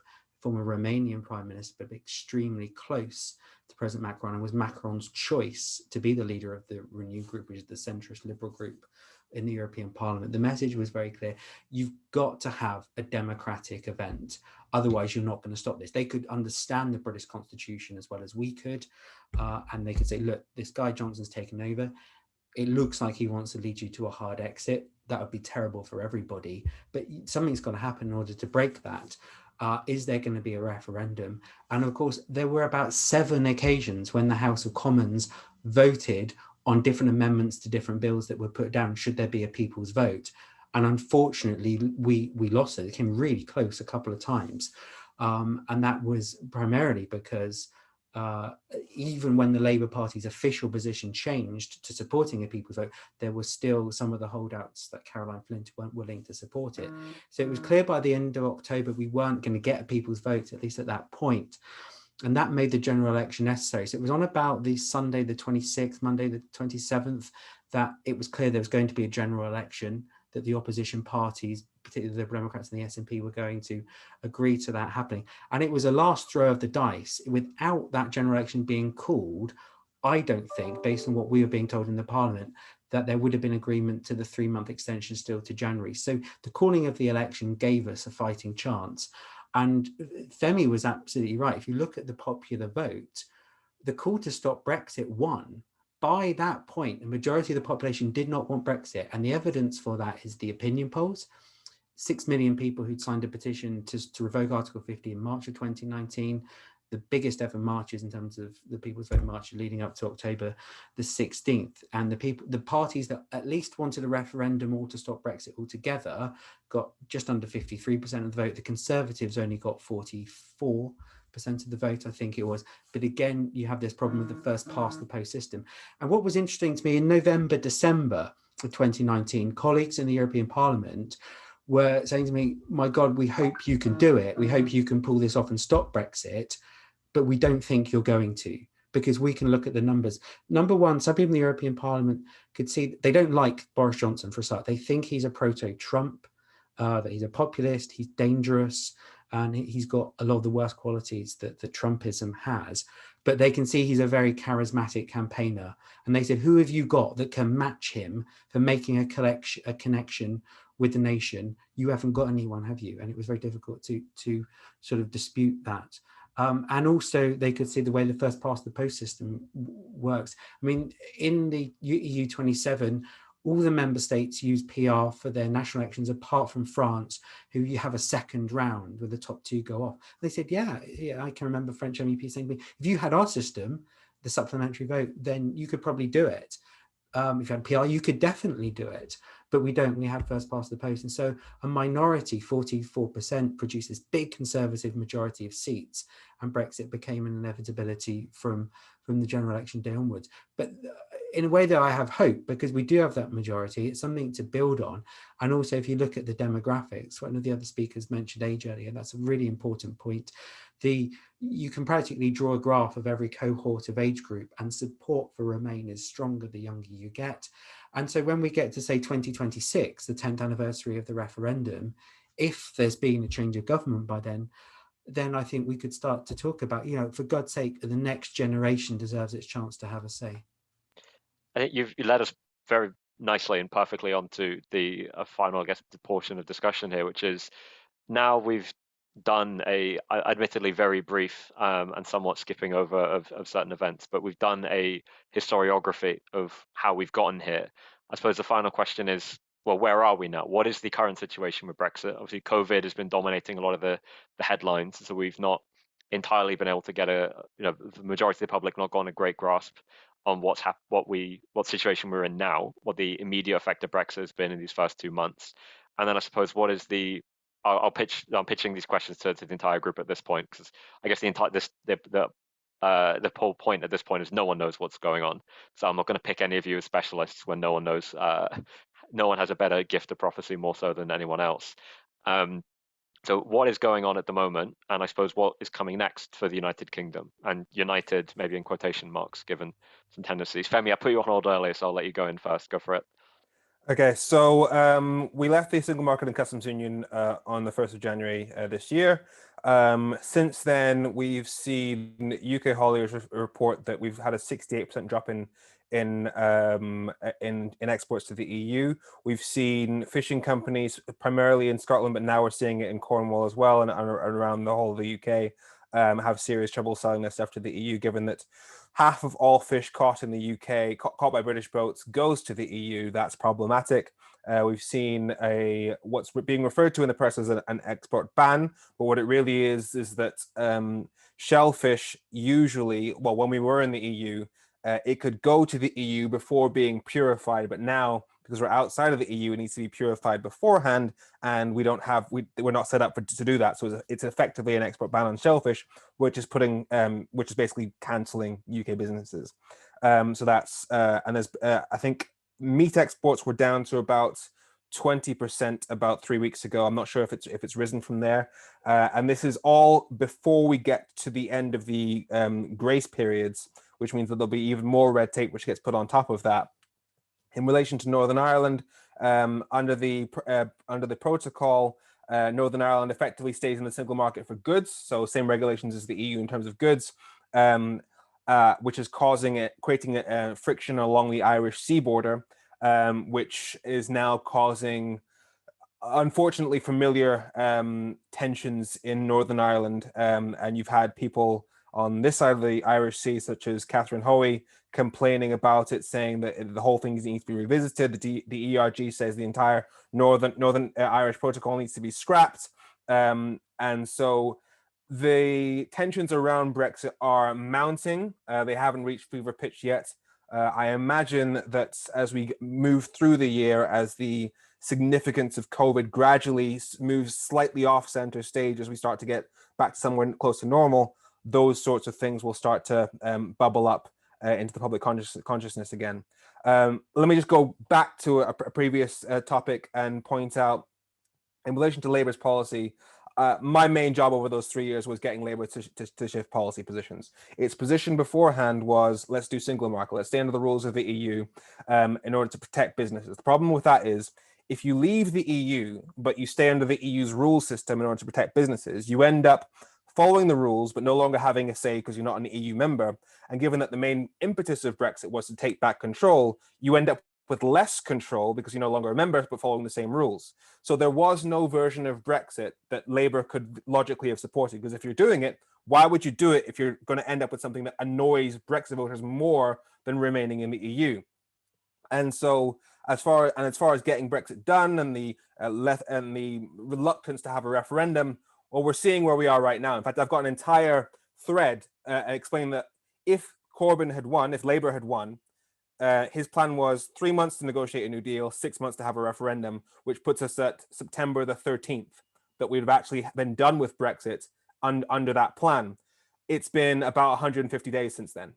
former Romanian Prime Minister, but extremely close to President Macron, and was Macron's choice to be the leader of the Renew Group, which is the centrist liberal group in the European Parliament. The message was very clear. You've got to have a democratic event. Otherwise, you're not going to stop this. They could understand the British Constitution as well as we could. And they could say, look, this guy Johnson's taken over. It looks like he wants to lead you to a hard exit. That would be terrible for everybody. But something's got to happen in order to break that. Is there going to be a referendum? And of course, there were about 7 occasions when the House of Commons voted on different amendments to different bills that were put down, should there be a people's vote. And unfortunately, we lost it. It came really close a couple of times. And that was primarily because even when the Labour Party's official position changed to supporting a people's vote, there was still some of the holdouts that Caroline Flint weren't willing to support it. So it was clear by the end of October, we weren't going to get a people's vote, at least at that point. And that made the general election necessary. So it was on about the Sunday, the 26th, Monday, the 27th, that it was clear there was going to be a general election, that the opposition parties, particularly the Liberal Democrats and the SNP, were going to agree to that happening. And it was a last throw of the dice. Without that general election being called, I don't think, based on what we were being told in the Parliament, that there would have been agreement to the 3-month extension still to January. So the calling of the election gave us a fighting chance. And Femi was absolutely right. If you look at the popular vote, the call to stop Brexit won. By that point, the majority of the population did not want Brexit. And the evidence for that is the opinion polls. 6 million people who'd signed a petition to revoke Article 50 in March of 2019, the biggest ever marches in terms of the People's Vote march leading up to October the 16th. And the parties that at least wanted a referendum or to stop Brexit altogether got just under 53% of the vote. The Conservatives only got 44% of the vote, I think it was. But again, you have this problem with the first past the post system. And what was interesting to me, in November, December of 2019, colleagues in the European Parliament were saying to me, my God, we hope you can do it. We hope you can pull this off and stop Brexit, but we don't think you're going to, because we can look at the numbers. Number one, some people in the European Parliament could see they don't like Boris Johnson for a start. They think he's a proto-Trump, that he's a populist, he's dangerous, and he's got a lot of the worst qualities that Trumpism has. But they can see he's a very charismatic campaigner. And they said, who have you got that can match him for making a connection with the nation? You haven't got anyone, have you? And it was very difficult to sort of dispute that. And also they could see the way the first past the post system works. I mean, in the EU 27, all the member states use PR for their national elections, apart from France, who you have a second round where the top 2 go off. They said, yeah, I can remember French MEP saying to me, if you had our system, the supplementary vote, then you could probably do it. If you had PR, you could definitely do it. But we don't. We have first past the post. And so a minority, 44%, produced this big Conservative majority of seats, and Brexit became an inevitability from the general election day onwards. But in a way that I have hope, because we do have that majority, it's something to build on. And also, if you look at the demographics, one of the other speakers mentioned age earlier, that's a really important point. You can practically draw a graph of every cohort of age group, and support for Remain is stronger the younger you get. And so when we get to, say, 2026, the 10th anniversary of the referendum, if there's been a change of government by then, then I think we could start to talk about, for God's sake, the next generation deserves its chance to have a say. I think you led us very nicely and perfectly onto the final, I guess, the portion of discussion here, which is now we've done a admittedly very brief and somewhat skipping over of certain events, but we've done a historiography of how we've gotten here. I suppose the final question is, well, where are we now? What is the current situation with Brexit? Obviously, COVID has been dominating a lot of the headlines, so we've not entirely been able to get the majority of the public not gotten a great grasp on what situation we're in now, what the immediate effect of Brexit has been in these first 2 months, and then I suppose what is the I'm pitching these questions to the entire group at this point, because I guess the whole point at this point is no one knows what's going on. So I'm not going to pick any of you as specialists when no one knows. No one has a better gift of prophecy more so than anyone else. So what is going on at the moment, and I suppose what is coming next for the United Kingdom, and United maybe in quotation marks, given some tendencies. Femi, I put you on hold earlier, so I'll let you go in first. Go for it. Okay, so we left the Single Market and Customs Union on the 1st of January this year. Since then, we've seen UK hauliers report that we've had a 68% drop in exports to the EU. We've seen fishing companies, primarily in Scotland, but now we're seeing it in Cornwall as well, and around the whole of the UK, have serious trouble selling their stuff to the EU, given that half of all fish caught in the UK, caught by British boats, goes to the EU. That's problematic. We've seen what's being referred to in the press as an export ban, but what it really is that shellfish usually, well, when we were in the EU, it could go to the EU before being purified, but now, because we're outside of the EU, it needs to be purified beforehand, and we're not set up to do that. So it's effectively an export ban on shellfish, which is basically cancelling UK businesses. So that's and there's I think meat exports were down to about 20% about 3 weeks ago. I'm not sure if it's risen from there. And this is all before we get to the end of the grace periods, which means that there'll be even more red tape which gets put on top of that. In relation to Northern Ireland, under the protocol, Northern Ireland effectively stays in the single market for goods, so same regulations as the EU in terms of goods, which is creating friction along the Irish sea border, which is now causing, unfortunately, familiar tensions in Northern Ireland. And you've had people on this side of the Irish Sea, such as Catherine Hoey, complaining about it, saying that the whole thing needs to be revisited. The ERG says the entire Northern Irish protocol needs to be scrapped. And so the tensions around Brexit are mounting. They haven't reached fever pitch yet. I imagine that as we move through the year, as the significance of COVID gradually moves slightly off center stage, as we start to get back to somewhere close to normal, those sorts of things will start to bubble up into the public consciousness again. Let me just go back to a previous topic and point out, in relation to Labour's policy, my main job over those 3 years was getting Labour to shift policy positions. Its position beforehand was, let's do single market, let's stay under the rules of the EU in order to protect businesses. The problem with that is, if you leave the EU, but you stay under the EU's rule system in order to protect businesses, you end up following the rules, but no longer having a say because you're not an EU member. And given that the main impetus of Brexit was to take back control, you end up with less control because you're no longer a member, but following the same rules. So there was no version of Brexit that Labour could logically have supported, because if you're doing it, why would you do it if you're going to end up with something that annoys Brexit voters more than remaining in the EU? And so as far as getting Brexit done and the reluctance to have a referendum, well, we're seeing where we are right now. In fact, I've got an entire thread explaining that if Corbyn had won, if Labour had won, his plan was 3 months to negotiate a new deal, 6 months to have a referendum, which puts us at September the 13th, that we'd have actually been done with Brexit under that plan. It's been about 150 days since then.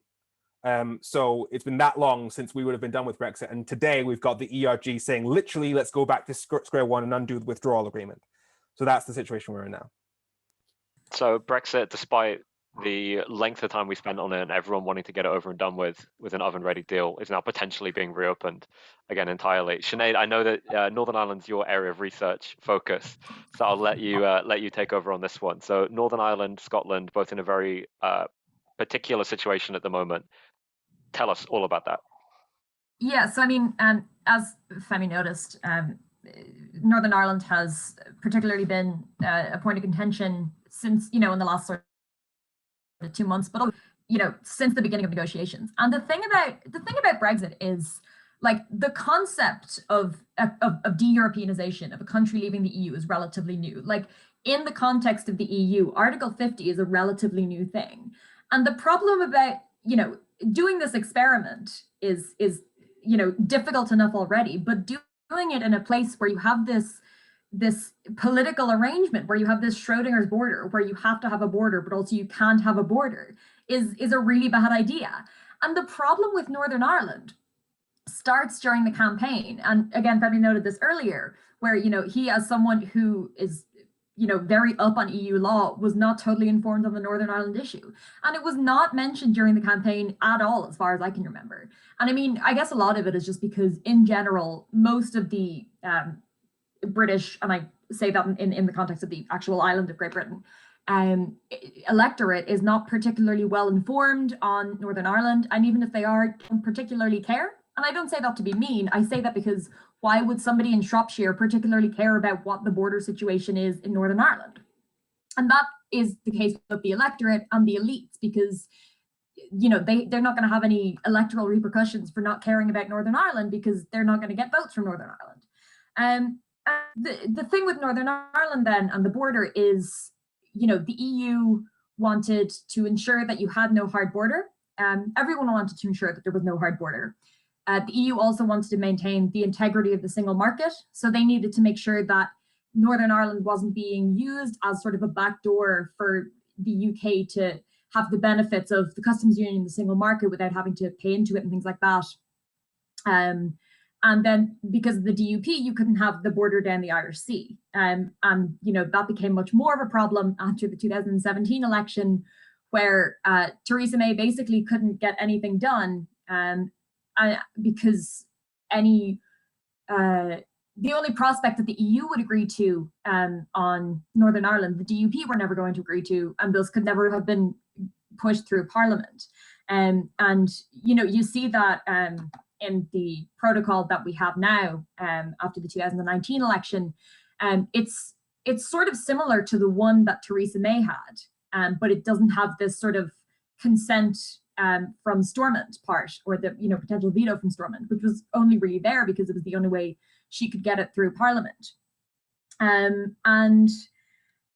So it's been that long since we would have been done with Brexit. And today we've got the ERG saying, literally, let's go back to square one and undo the withdrawal agreement. So that's the situation we're in now. So Brexit, despite the length of time we spent on it and everyone wanting to get it over and done with an oven-ready deal is now potentially being reopened again entirely. Sinead, I know that Northern Ireland's your area of research focus, so I'll let you take over on this one. So Northern Ireland, Scotland, both in a very particular situation at the moment. Tell us all about that. Yeah, so I mean, as Femi noticed, Northern Ireland has particularly been a point of contention since, in the last sort of 2 months, but since the beginning of negotiations. And the thing about Brexit is, like, the concept of de-Europeanization of a country leaving the EU is relatively new. Like, in the context of the EU, Article 50 is a relatively new thing. And the problem about, doing this experiment is difficult enough already, but doing it in a place where you have this political arrangement, where you have this Schrodinger's border, where you have to have a border, but also you can't have a border, is a really bad idea. And the problem with Northern Ireland starts during the campaign. And again, Femi noted this earlier, where, he, as someone who is, very up on EU law, was not totally informed on the Northern Ireland issue. And it was not mentioned during the campaign at all, as far as I can remember. And I mean, I guess a lot of it is just because, in general, most of the British, and I say that in the context of the actual island of Great Britain, electorate is not particularly well informed on Northern Ireland. And even if they are, don't particularly care. And I don't say that to be mean. I say that because why would somebody in Shropshire particularly care about what the border situation is in Northern Ireland? And that is the case with the electorate and the elites, because they're not going to have any electoral repercussions for not caring about Northern Ireland, because they're not going to get votes from Northern Ireland. The thing with Northern Ireland then and the border is, the EU wanted to ensure that you had no hard border. Everyone wanted to ensure that there was no hard border. The EU also wanted to maintain the integrity of the single market. So they needed to make sure that Northern Ireland wasn't being used as sort of a backdoor for the UK to have the benefits of the customs union, the single market, without having to pay into it and things like that. And then because of the DUP, you couldn't have the border down the Irish Sea. And that became much more of a problem after the 2017 election, where Theresa May basically couldn't get anything done because the only prospect that the EU would agree to on Northern Ireland, the DUP were never going to agree to, and those could never have been pushed through Parliament. And you see that in the protocol that we have now after the 2019 election. It's sort of similar to the one that Theresa May had, but it doesn't have this sort of consent from Stormont part, or the potential veto from Stormont, which was only really there because it was the only way she could get it through Parliament. And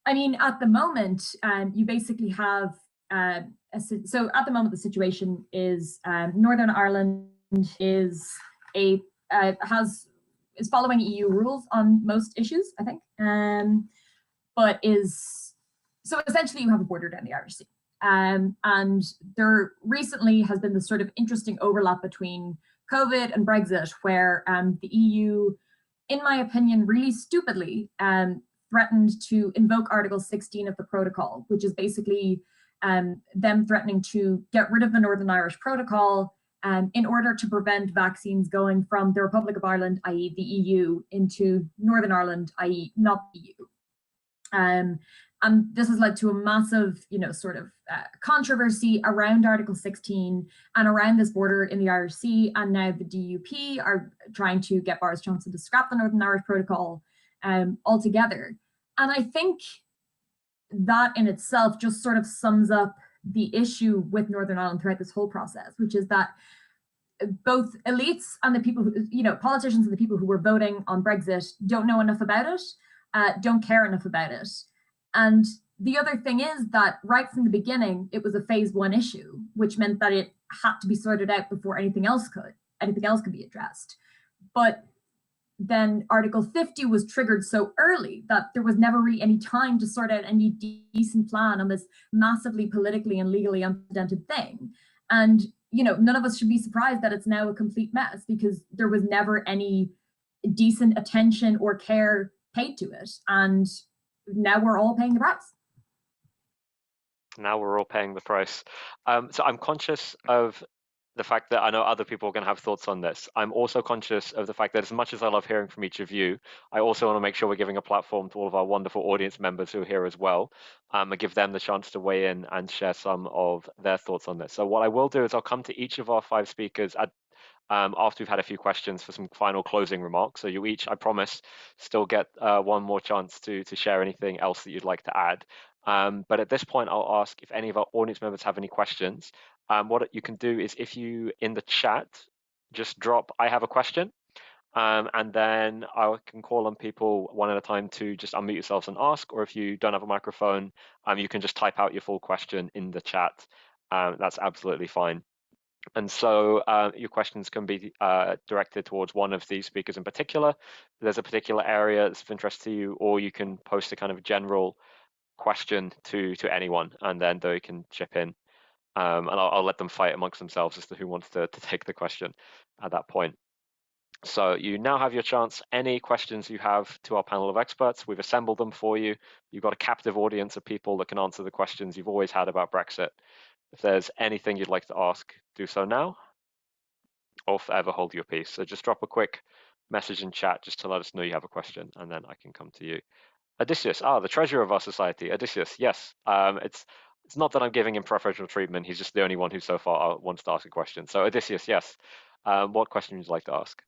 I mean, at the moment, you basically have so at the moment the situation is Northern Ireland is following EU rules on most issues, I think, but so essentially you have a border down the Irish Sea. And there recently has been this sort of interesting overlap between COVID and Brexit, where the EU, in my opinion, really stupidly threatened to invoke Article 16 of the protocol, which is basically them threatening to get rid of the Northern Irish Protocol in order to prevent vaccines going from the Republic of Ireland, i.e. the EU, into Northern Ireland, i.e. not the EU. And this has led to a massive, sort of controversy around Article 16 and around this border in the Irish Sea. And now the DUP are trying to get Boris Johnson to scrap the Northern Irish Protocol altogether. And I think that in itself just sort of sums up the issue with Northern Ireland throughout this whole process, which is that both elites and the people who, politicians and the people who were voting on Brexit don't know enough about it, don't care enough about it. And the other thing is that right from the beginning, it was a phase 1 issue, which meant that it had to be sorted out before anything else could be addressed. But then Article 50 was triggered so early that there was never really any time to sort out any decent plan on this massively politically and legally unprecedented thing. And, none of us should be surprised that it's now a complete mess, because there was never any decent attention or care paid to it. And now we're all paying the price. Now we're all paying the price. So I'm conscious of the fact that I know other people are going to have thoughts on this. I'm also conscious of the fact that as much as I love hearing from each of you, I also want to make sure we're giving a platform to all of our wonderful audience members who are here as well, and give them the chance to weigh in and share some of their thoughts on this. So what I will do is I'll come to each of our 5 speakers after we've had a few questions for some final closing remarks. So you each, I promise, still get one more chance to share anything else that you'd like to add. But at this point, I'll ask if any of our audience members have any questions. What you can do is if you, in the chat, just drop, I have a question, and then I can call on people one at a time to just unmute yourselves and ask, or if you don't have a microphone, you can just type out your full question in the chat. That's absolutely fine. And so your questions can be directed towards one of these speakers in particular. If there's a particular area that's of interest to you, or you can post a kind of general question to anyone, and then they can chip in. And I'll let them fight amongst themselves as to who wants to take the question at that point. So you now have your chance. Any questions you have to our panel of experts, we've assembled them for you. You've got a captive audience of people that can answer the questions you've always had about Brexit. If there's anything you'd like to ask, do so now, or forever hold your peace. So just drop a quick message in chat just to let us know you have a question, and then I can come to you. Odysseus, the treasurer of our society. Odysseus, yes. It's not that I'm giving him preferential treatment. He's just the only one who so far wants to ask a question. So Odysseus, yes. What question would you like to ask?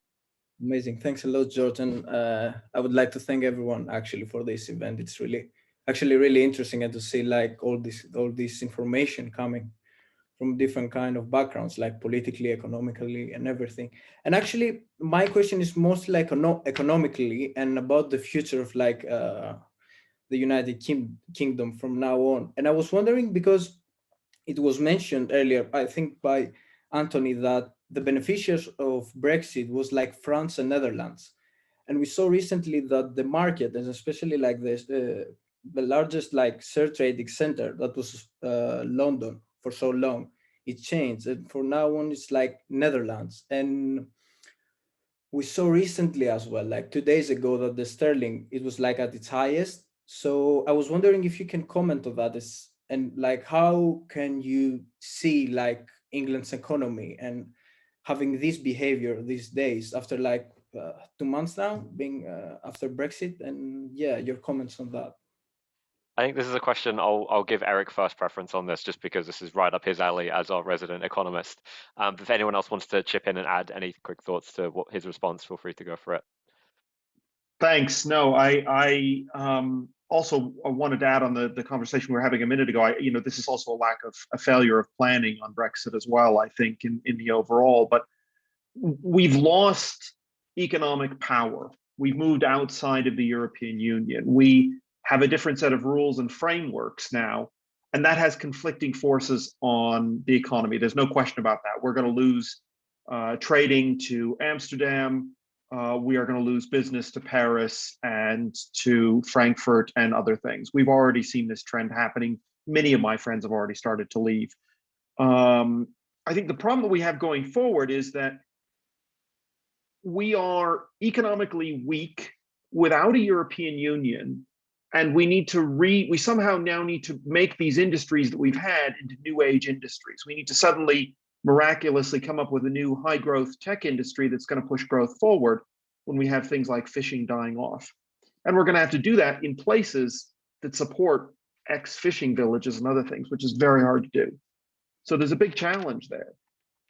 Amazing. Thanks a lot, George. And I would like to thank everyone actually for this event. It's really interesting, and to see like all this information coming from different kind of backgrounds, like politically, economically, and everything. And actually, my question is mostly like economically and about the future of like the United Kingdom from now on. And I was wondering, because it was mentioned earlier, I think by Antony, that the beneficiaries of Brexit was like France and Netherlands. And we saw recently that the market, and especially like this, the largest like share trading center that was London for so long, it changed. And for now on, it's like Netherlands. And we saw recently as well, like 2 days ago, that the sterling, it was like at its highest. So I was wondering if you can comment on that, and like how can you see like England's economy and having this behavior these days after like 2 months now being after Brexit, and yeah, your comments on that. I think this is a question I'll give Eric first preference on this, just because this is right up his alley as our resident economist. But if anyone else wants to chip in and add any quick thoughts to his response, feel free to go for it. Thanks. No, I also wanted to add on the conversation we were having a minute ago. This is also a failure of planning on Brexit as well, I think, in the overall. But we've lost economic power. We've moved outside of the European Union. We have a different set of rules and frameworks now, and that has conflicting forces on the economy. There's no question about that. We're going to lose trading to Amsterdam. We are going to lose business to Paris and to Frankfurt and other things. We've already seen this trend happening. Many of my friends have already started to leave. I think the problem that we have going forward is that we are economically weak without a European Union, and we somehow now need to make these industries that we've had into new age industries. We need to suddenly miraculously come up with a new high growth tech industry that's going to push growth forward when we have things like fishing dying off. And we're going to have to do that in places that support ex-fishing villages and other things, which is very hard to do. So there's a big challenge there.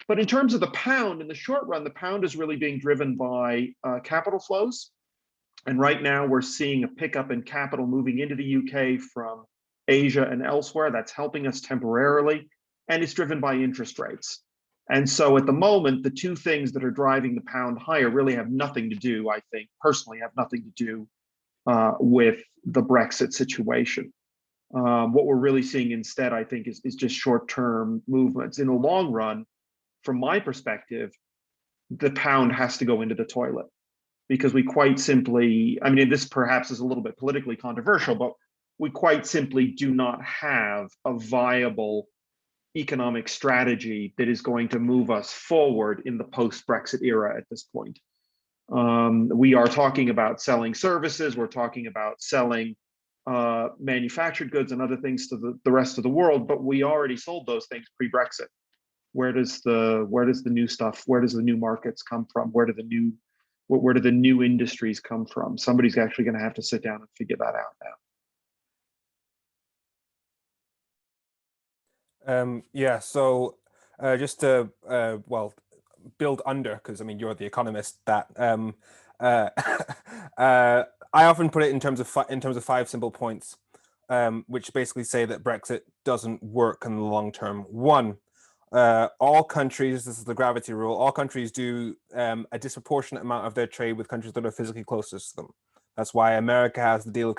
But in terms of the pound, in the short run, the pound is really being driven by capital flows. And right now we're seeing a pickup in capital moving into the UK from Asia and elsewhere. That's helping us temporarily, and it's driven by interest rates. And so at the moment, the two things that are driving the pound higher really have nothing to do, I think, personally, have nothing to do with the Brexit situation. What we're really seeing instead, I think, is just short-term movements. In the long run, from my perspective, the pound has to go into the toilet, because we quite simply, I mean, this perhaps is a little bit politically controversial, but we quite simply do not have a viable economic strategy that is going to move us forward in the post-Brexit era at this point. We are talking about selling services, we're talking about selling manufactured goods and other things to the rest of the world, but we already sold those things pre-Brexit. Where does the new stuff, where does the new markets come from? Where do the new industries come from? Somebody's actually going to have to sit down and figure that out now. Yeah, so just to well, build under, because I mean you're the economist, that I often put it in terms of 5 simple points, which basically say that Brexit doesn't work in the long term. One, all countries, this is the gravity rule, all countries do a disproportionate amount of their trade with countries that are physically closest to them. That's why America has the deal with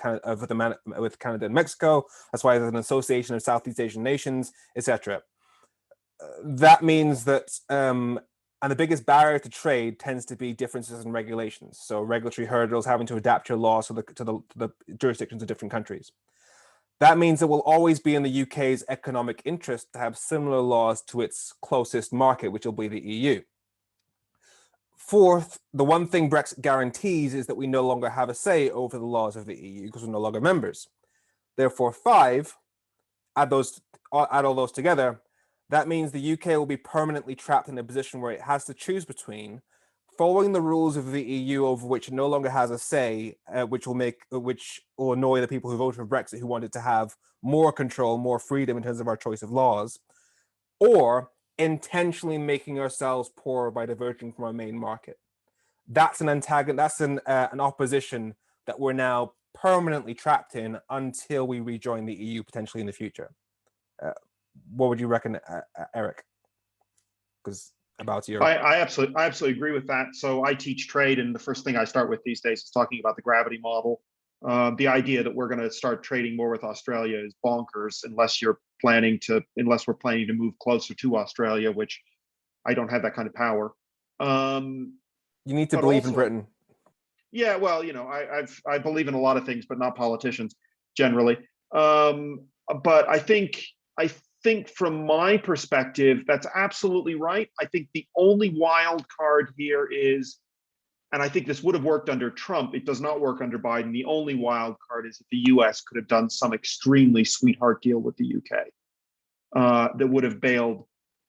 Canada and Mexico. That's why there's an association of Southeast Asian nations, etc. That means that, and the biggest barrier to trade tends to be differences in regulations. So regulatory hurdles, having to adapt your laws to the jurisdictions of different countries. That means it will always be in the UK's economic interest to have similar laws to its closest market, which will be the EU. Fourth, the one thing Brexit guarantees is that we no longer have a say over the laws of the EU because we're no longer members. Therefore, 5, add all those together, that means the UK will be permanently trapped in a position where it has to choose between following the rules of the EU over which it no longer has a say, which will annoy the people who voted for Brexit, who wanted to have more control, more freedom in terms of our choice of laws, or intentionally making ourselves poorer by diverging from our main market. That's an an opposition that we're now permanently trapped in until we rejoin the EU potentially in the future. What would you reckon, Eric? Because about your... I absolutely agree with that. So I teach trade, and the first thing I start with these days is talking about the gravity model. The idea that we're going to start trading more with Australia is bonkers unless we're planning to move closer to Australia, which I don't have that kind of power. You need to believe in Britain. Yeah, well, you know, I believe in a lot of things, but not politicians generally. But I think from my perspective, that's absolutely right. I think the only wild card here is, and I think this would have worked under Trump, it does not work under Biden. The only wild card is if the US could have done some extremely sweetheart deal with the UK that would have bailed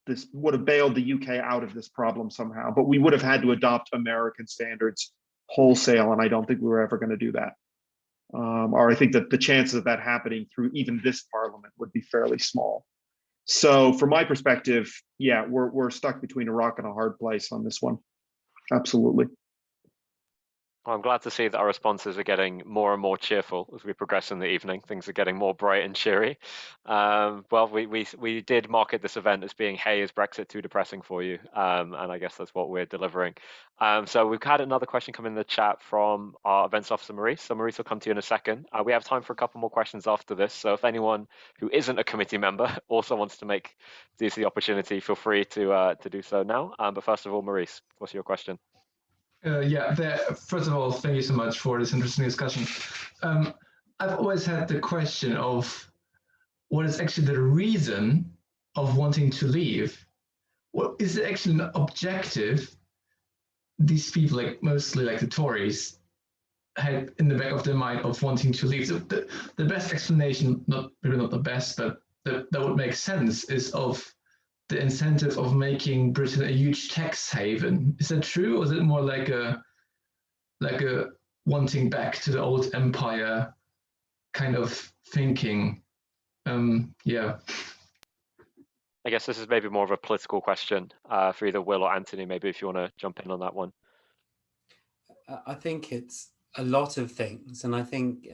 the UK out of this problem somehow. But we would have had to adopt American standards wholesale, and I don't think we were ever going to do that. Or I think that the chances of that happening through even this parliament would be fairly small. So from my perspective, yeah, we're stuck between a rock and a hard place on this one. Absolutely. Well, I'm glad to see that our responses are getting more and more cheerful as we progress in the evening. Things are getting more bright and cheery. Well, we did market this event as being, hey, is Brexit too depressing for you? And I guess that's what we're delivering. So we've had another question come in the chat from our events officer, Maurice. So Maurice will come to you in a second. We have time for a couple more questions after this. So if anyone who isn't a committee member also wants to use the opportunity, feel free to do so now. But first of all, Maurice, what's your question? First of all, thank you so much for this interesting discussion. I've always had the question of what is actually the reason of wanting to leave. What is it actually an objective these people, like mostly like the Tories, had in the back of their mind of wanting to leave? So the best explanation, maybe not the best, but that would make sense, is of the incentive of making Britain a huge tax haven. Is that true, or is it more like a wanting back to the old empire kind of thinking? Yeah. I guess this is maybe more of a political question for either Will or Anthony, maybe if you want to jump in on that one. I think it's a lot of things, and I think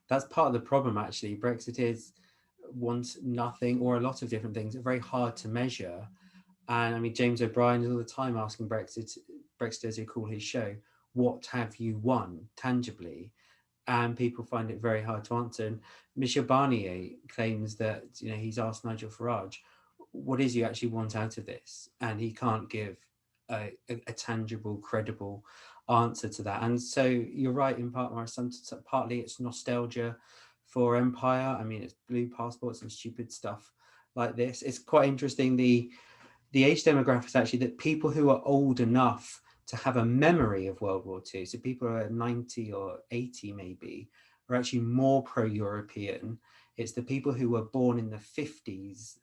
that's part of the problem, actually. Brexiteers want nothing or a lot of different things. It's very hard to measure. And I mean, James O'Brien is all the time asking Brexiteers who call his show, what have you won tangibly? And people find it very hard to answer. And Michel Barnier claims that, you know, he's asked Nigel Farage, what is you actually want out of this? And he can't give a tangible, credible answer to that. And so you're right in part, Morris, partly it's nostalgia for empire. I mean, it's blue passports and stupid stuff like this. It's quite interesting. The age demographics actually, that people who are old enough to have a memory of World War II, so people who are 90 or 80 maybe, are actually more pro-European. It's the people who were born in the 50s,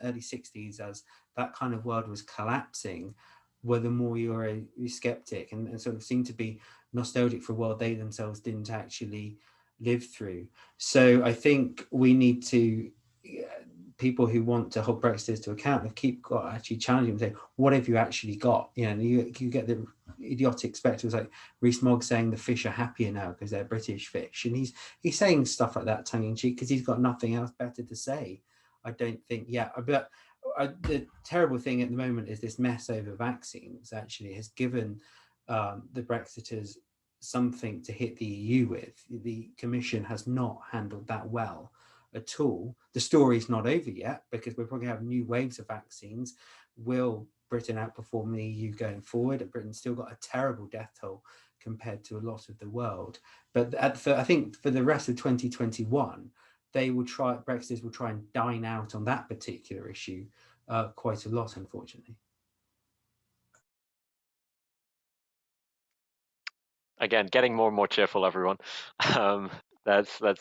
early 60s, as that kind of world was collapsing, were the more Eurosceptic and sort of seemed to be nostalgic for a world they themselves didn't actually live through. So I think we need to, people who want to hold Brexiters to account have actually challenging them, say, what have you actually got? You know, you get the idiotic spectacles like Rees Mogg saying the fish are happier now because they're British fish, and he's saying stuff like that tongue in cheek because he's got nothing else better to say. I don't think, but the terrible thing at the moment is this mess over vaccines actually has given the Brexiters something to hit the EU with. The Commission has not handled that well at all. The story's not over yet because we're probably have new waves of vaccines. Will Britain outperform the EU going forward? Britain's still got a terrible death toll compared to a lot of the world. But I think for the rest of 2021, Brexiters will try and dine out on that particular issue quite a lot, unfortunately. Again, getting more and more cheerful, everyone. That's the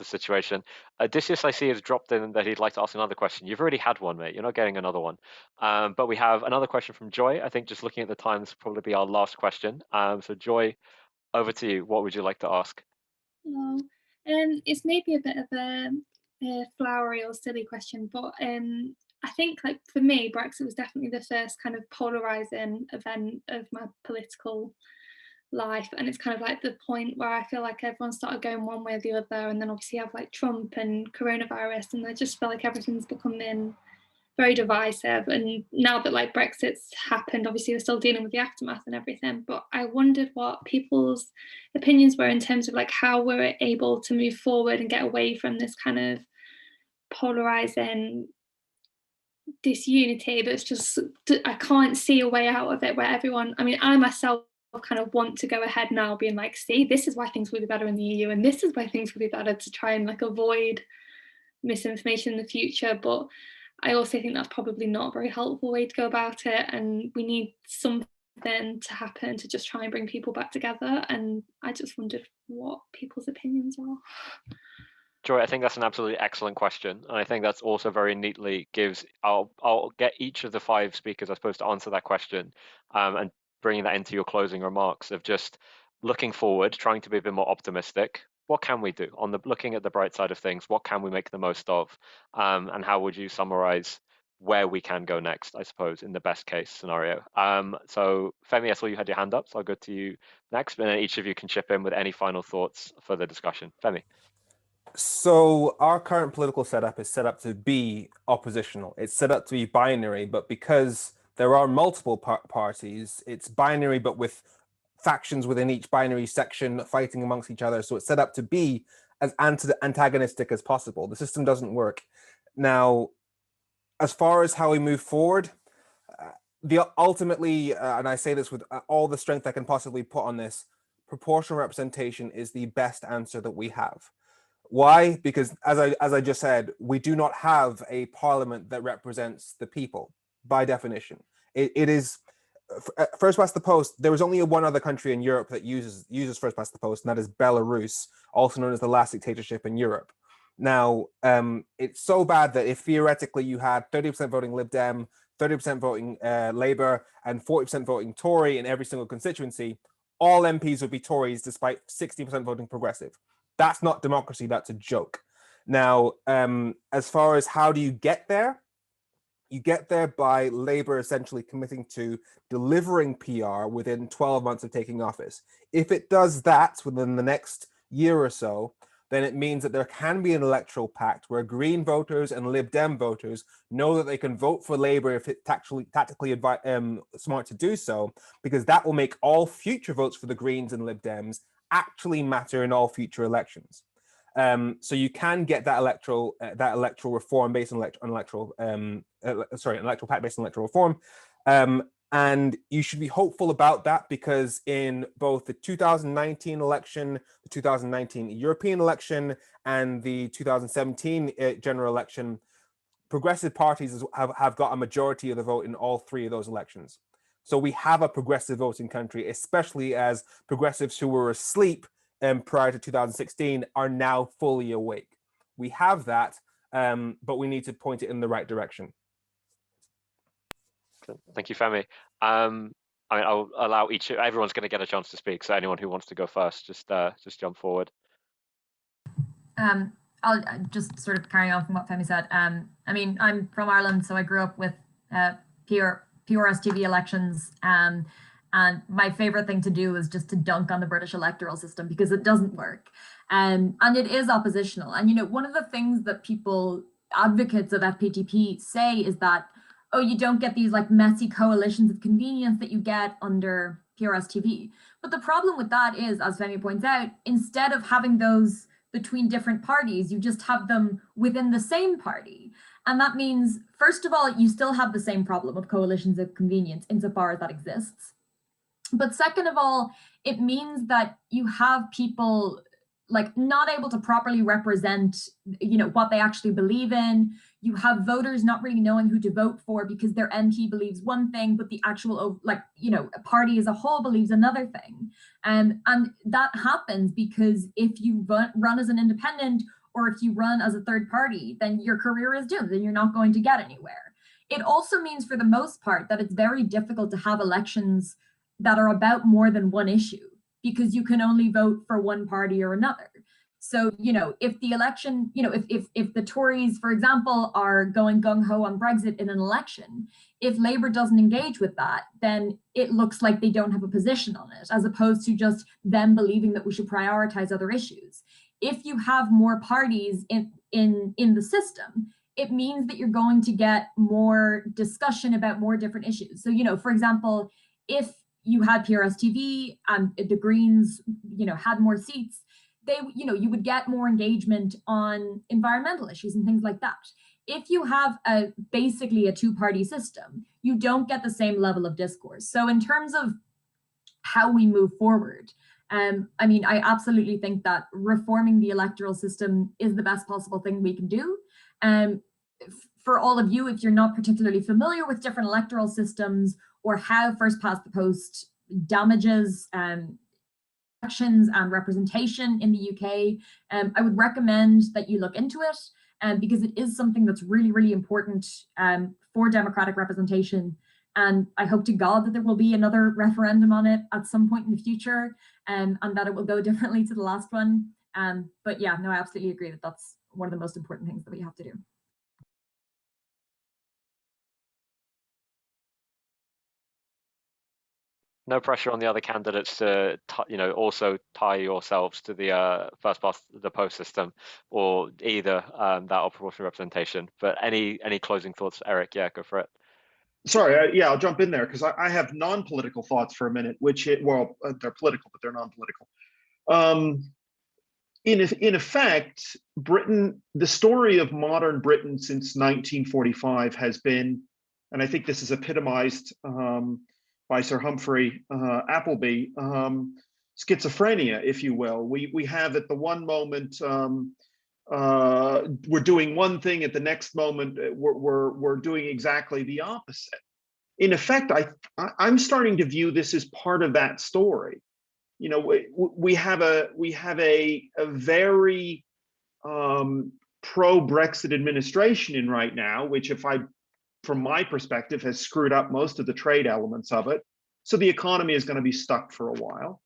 situation. Odysseus, I see, has dropped in that he'd like to ask another question. You've already had one, mate. You're not getting another one. But we have another question from Joy. I think just looking at the time, this will probably be our last question. So Joy, over to you. What would you like to ask? Hello. It's maybe a bit of a flowery or silly question, but I think, like, for me, Brexit was definitely the first kind of polarizing event of my political life, and it's kind of like the point where I feel like everyone started going one way or the other, and then obviously you have like Trump and coronavirus, and I just feel like everything's becoming very divisive. And now that like Brexit's happened, obviously we're still dealing with the aftermath and everything, but I wondered what people's opinions were in terms of like how we're able to move forward and get away from this kind of polarizing disunity that's just, I can't see a way out of it, where everyone, I mean, I myself kind of want to go ahead now being like, see, this is why things will be better in the EU, and this is why things will be better, to try and like avoid misinformation in the future. But I also think that's probably not a very helpful way to go about it, and we need something to happen to just try and bring people back together. And I just wondered what people's opinions are. Joy, I think that's an absolutely excellent question, and I think that's also very neatly gives. I'll get each of the 5 speakers, I suppose, to answer that question, and bringing that into your closing remarks of just looking forward, trying to be a bit more optimistic. What can we do on looking at the bright side of things? What can we make the most of? And how would you summarize where we can go next, I suppose, in the best case scenario? So Femi, I saw you had your hand up, so I'll go to you next, and then each of you can chip in with any final thoughts for the discussion. Femi. So our current political setup is set up to be oppositional. It's set up to be binary, but because there are multiple parties, it's binary, but with factions within each binary section fighting amongst each other. So it's set up to be as antagonistic as possible. The system doesn't work. Now, as far as how we move forward, ultimately, and I say this with all the strength I can possibly put on this, proportional representation is the best answer that we have. Why? Because as I just said, we do not have a parliament that represents the people by definition. It is first past the post. There is only one other country in Europe that uses first past the post, and that is Belarus, also known as the last dictatorship in Europe. Now, it's so bad that if theoretically you had 30% voting Lib Dem, 30% voting Labour, and 40% voting Tory in every single constituency, all MPs would be Tories despite 60% voting Progressive. That's not democracy, that's a joke. Now, as far as how do you get there? You get there by Labour essentially committing to delivering PR within 12 months of taking office. If it does that within the next year or so, then it means that there can be an electoral pact where Green voters and Lib Dem voters know that they can vote for Labour if it's tactically smart to do so, because that will make all future votes for the Greens and Lib Dems actually matter in all future elections. So you can get that electoral reform based on electoral pact based on electoral reform, and you should be hopeful about that, because in both the 2019 election, the 2019 European election, and the 2017 general election, progressive parties have got a majority of the vote in all 3 of those elections. So we have a progressive voting country, especially as progressives who were asleep prior to 2016 are now fully awake. We have that, but we need to point it in the right direction. Thank you, Femi. I mean, I'll allow everyone's going to get a chance to speak, so anyone who wants to go first, just jump forward. I'll just sort of carry on from what Femi said. I mean, I'm from Ireland, so I grew up with PRS-TV elections, and my favorite thing to do is just to dunk on the British electoral system because it doesn't work, and it is oppositional. And you know, one of the things that people, advocates of FPTP, say is that, oh, you don't get these like messy coalitions of convenience that you get under PRS-TV. But the problem with that is, as Femi points out, instead of having those between different parties, you just have them within the same party. And that means, first of all, you still have the same problem of coalitions of convenience insofar as that exists. But second of all, it means that you have people like not able to properly represent, you know, what they actually believe in. You have voters not really knowing who to vote for because their MP believes one thing, but the actual, like, you know, party as a whole believes another thing. And that happens because if you run as an independent or if you run as a third party, then your career is doomed and you're not going to get anywhere. It also means, for the most part, that it's very difficult to have elections that are about more than one issue, because you can only vote for one party or another. So, you know, if the election, you know, if the Tories, for example, are going gung-ho on Brexit in an election, if Labour doesn't engage with that, then it looks like they don't have a position on it, as opposed to just them believing that we should prioritize other issues. If you have more parties in the system, it means that you're going to get more discussion about more different issues. So, you know, for example, if you had PRS-TV and the Greens, you know, had more seats, you know, you would get more engagement on environmental issues and things like that. If you have basically a two-party system, you don't get the same level of discourse. So in terms of how we move forward, I mean, I absolutely think that reforming the electoral system is the best possible thing we can do. For all of you, if you're not particularly familiar with different electoral systems or how first past the post damages elections and representation in the UK, I would recommend that you look into it, because it is something that's really, really important for democratic representation. And I hope to God that there will be another referendum on it at some point in the future, and that it will go differently to the last one. But yeah, no, I absolutely agree that that's one of the most important things that we have to do. No pressure on the other candidates to, you know, also tie yourselves to the first past the post system, or either that or proportional representation. But any closing thoughts, Eric? Yeah, go for it. Sorry, yeah, I'll jump in there because I have non-political thoughts for a minute, which well, they're political, but they're non-political. In effect, Britain, the story of modern Britain since 1945 has been, and I think this is epitomized by Sir Humphrey Appleby, schizophrenia, if you will. We have at the one moment we're doing one thing, at the next moment we're doing exactly the opposite. In effect, I'm starting to view this as part of that story. You know, we have a very pro-Brexit administration in right now, which, from my perspective, has screwed up most of the trade elements of it. So the economy is going to be stuck for a while.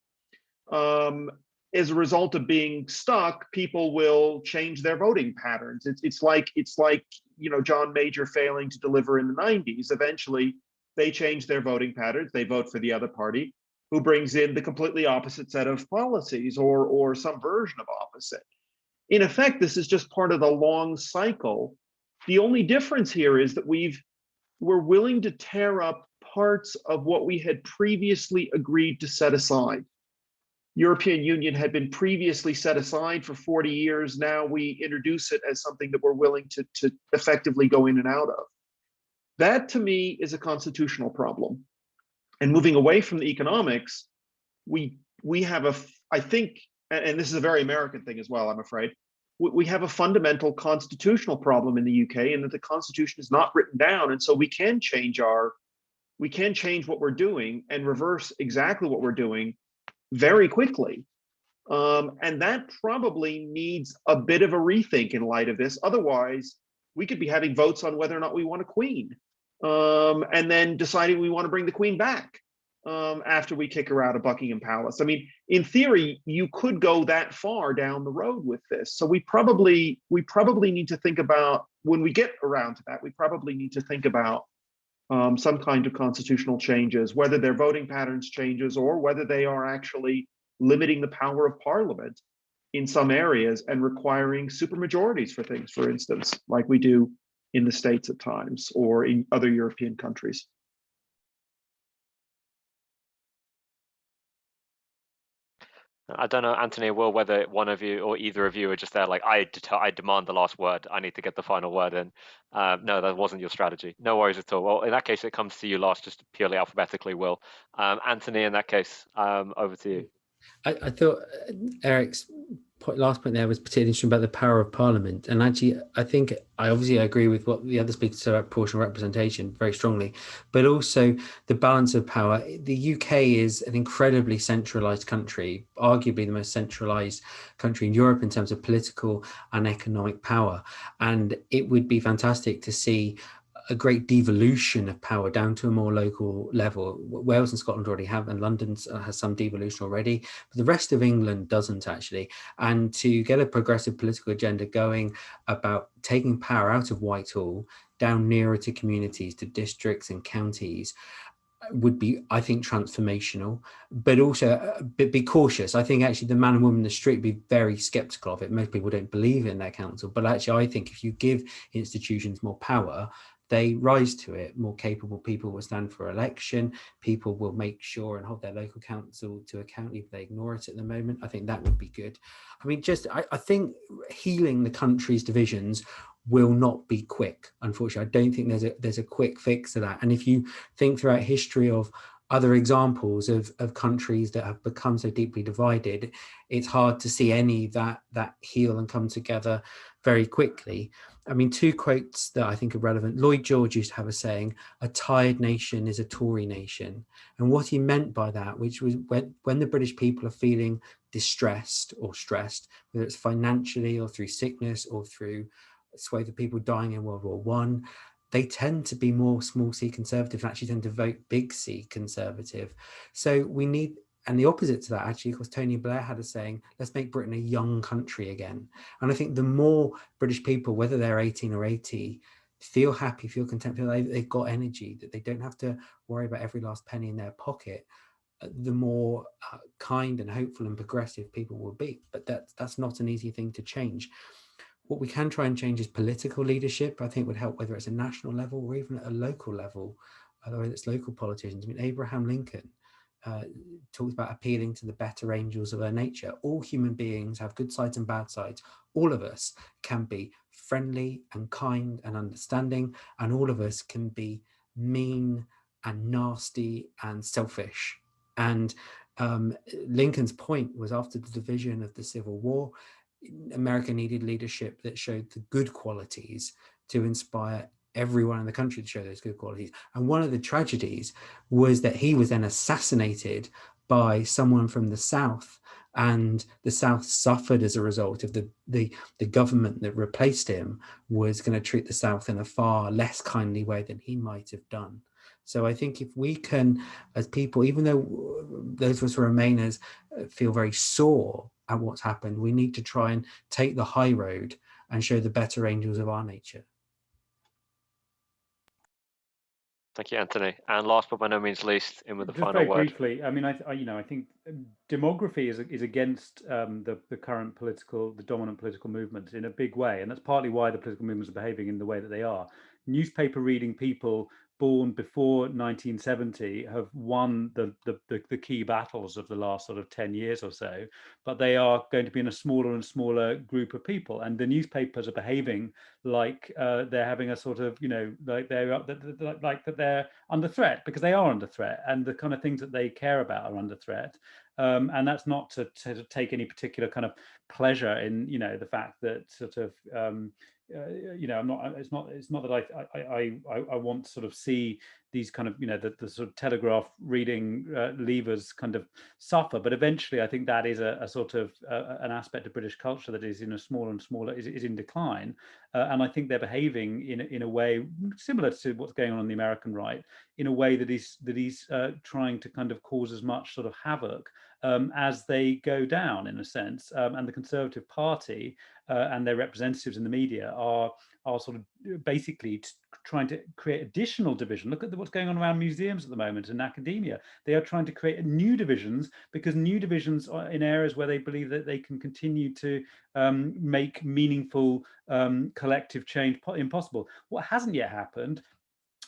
As a result of being stuck, people will change their voting patterns. It's like you know, John Major failing to deliver in the 90s. Eventually, they change their voting patterns. They vote for the other party, who brings in the completely opposite set of policies, or some version of opposite. In effect, this is just part of the long cycle. The only difference here is that we're willing to tear up parts of what we had previously agreed to set aside. European Union had been previously set aside for 40 years. Now we introduce it as something that we're willing to effectively go in and out of. That, to me, is a constitutional problem. And moving away from the economics, we have I think, and this is a very American thing as well, I'm afraid, we have a fundamental constitutional problem in the UK, and that the Constitution is not written down, and so we can change what we're doing and reverse exactly what we're doing very quickly. And that probably needs a bit of a rethink in light of this. Otherwise, we could be having votes on whether or not we want a queen, and then deciding we want to bring the queen back after we kick her out of Buckingham Palace. I mean, in theory, you could go that far down the road with this. So we probably need to think about, when we get around to that, we probably need to think about some kind of constitutional changes, whether they're voting patterns changes or whether they are actually limiting the power of Parliament in some areas and requiring supermajorities for things, for instance, like we do in the States at times or in other European countries. I don't know, Anthony or Will, whether one of you or either of you are just there like, I demand the last word. I need to get the final word in. No, that wasn't your strategy. No worries at all. Well, in that case, it comes to you last, just purely alphabetically, Will. Anthony, in that case, over to you. I thought Eric's last point there was particularly interesting about the power of Parliament. And actually, I think I obviously agree with what the other speakers said about proportional representation very strongly, but also the balance of power. The UK is an incredibly centralised country, arguably the most centralised country in Europe in terms of political and economic power. And it would be fantastic to see a great devolution of power down to a more local level. Wales and Scotland already have, and London has some devolution already, but the rest of England doesn't actually. And to get a progressive political agenda going about taking power out of Whitehall down nearer to communities, to districts and counties, would be, I think, transformational, but also be cautious. I think actually the man and woman in the street would be very skeptical of it. Most people don't believe in their council, but actually I think if you give institutions more power, they rise to it. More capable people will stand for election. People will make sure and hold their local council to account if they ignore it at the moment. I think that would be good. I mean, I think healing the country's divisions will not be quick. Unfortunately, I don't think there's a quick fix to that. And if you think throughout history of other examples of countries that have become so deeply divided, it's hard to see any that heal and come together very quickly. I mean, two quotes that I think are relevant. Lloyd George used to have a saying, "A tired nation is a Tory nation." And what he meant by that, which was when the British people are feeling distressed or stressed, whether it's financially or through sickness or through a swathe of people dying in World War I, they tend to be more small c conservative and actually tend to vote big C conservative. So we need, and the opposite to that, actually, of course, Tony Blair had a saying, let's make Britain a young country again. And I think the more British people, whether they're 18 or 80, feel happy, feel content, feel like they've got energy, that they don't have to worry about every last penny in their pocket, the more kind and hopeful and progressive people will be. But that's not an easy thing to change. What we can try and change is political leadership. I think would help, whether it's a national level or even at a local level, whether it's local politicians. I mean, Abraham Lincoln talks about appealing to the better angels of our nature. All human beings have good sides and bad sides. All of us can be friendly and kind and understanding, and all of us can be mean and nasty and selfish. And Lincoln's point was, after the division of the Civil War, America needed leadership that showed the good qualities to inspire everyone in the country to show those good qualities. And one of the tragedies was that he was then assassinated by someone from the South, and the South suffered as a result of the government that replaced him was going to treat the South in a far less kindly way than he might have done. So I think if we can, as people, even though those of us who are Remainers feel very sore at what's happened, we need to try and take the high road and show the better angels of our nature. Thank you, Anthony. And last but by no means least, in with the Just final word. very briefly, I mean, I think demography is against the current the dominant political movement in a big way, and that's partly why the political movements are behaving in the way that they are. Newspaper reading people born before 1970 have won the key battles of the last sort of 10 years or so, but they are going to be in a smaller and smaller group of people, and the newspapers are behaving like they're having a sort of, like that they're under threat, because they are under threat, and the kind of things that they care about are under threat. And that's not to take any particular kind of pleasure in, the fact that sort of, you know, I'm not. It's not that I want to sort of see these kind of, you know, the sort of telegraph reading levers kind of suffer, but eventually I think that is a sort of an aspect of British culture that is in a smaller and smaller, is in decline, and I think they're behaving in a way similar to what's going on the American right, in a way that is trying to kind of cause as much sort of havoc as they go down, in a sense, and the Conservative Party and their representatives in the media are sort of basically trying to create additional division. Look at what's going on around museums at the moment and academia. They are trying to create new divisions, because new divisions are in areas where they believe that they can continue to make meaningful collective change impossible. What hasn't yet happened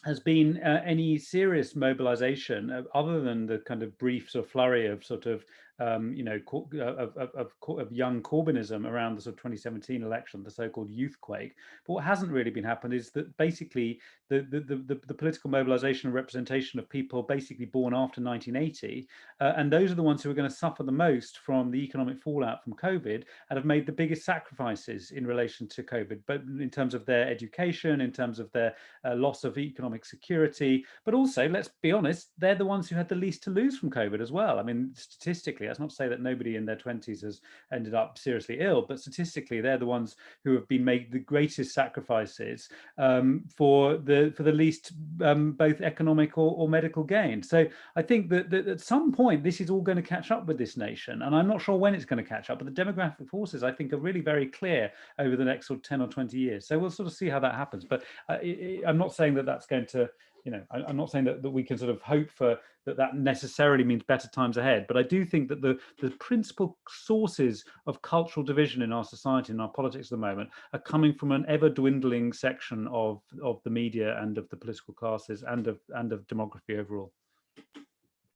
has been any serious mobilization other than the kind of brief sort of flurry of sort of you know, of young Corbynism around the sort of 2017 election, the so-called youthquake. But what hasn't really been happened is that basically the political mobilization and representation of people basically born after 1980, and those are the ones who are going to suffer the most from the economic fallout from COVID and have made the biggest sacrifices in relation to COVID, but in terms of their education, in terms of their loss of economic security, but also, let's be honest, they're the ones who had the least to lose from COVID as well. I mean, statistically, that's not to say that nobody in their 20s has ended up seriously ill, but statistically, they're the ones who have been made the greatest sacrifices for the least both economic or medical gain. So I think that at some point, this is all going to catch up with this nation, and I'm not sure when it's going to catch up, but the demographic forces, I think, are really very clear over the next sort of 10 or 20 years. So we'll sort of see how that happens. But I'm not saying that that's going to, you know, I'm not saying that we can sort of hope for that necessarily means better times ahead. But I do think that the principal sources of cultural division in our society and our politics at the moment are coming from an ever dwindling section of the media and of the political classes and of demography overall.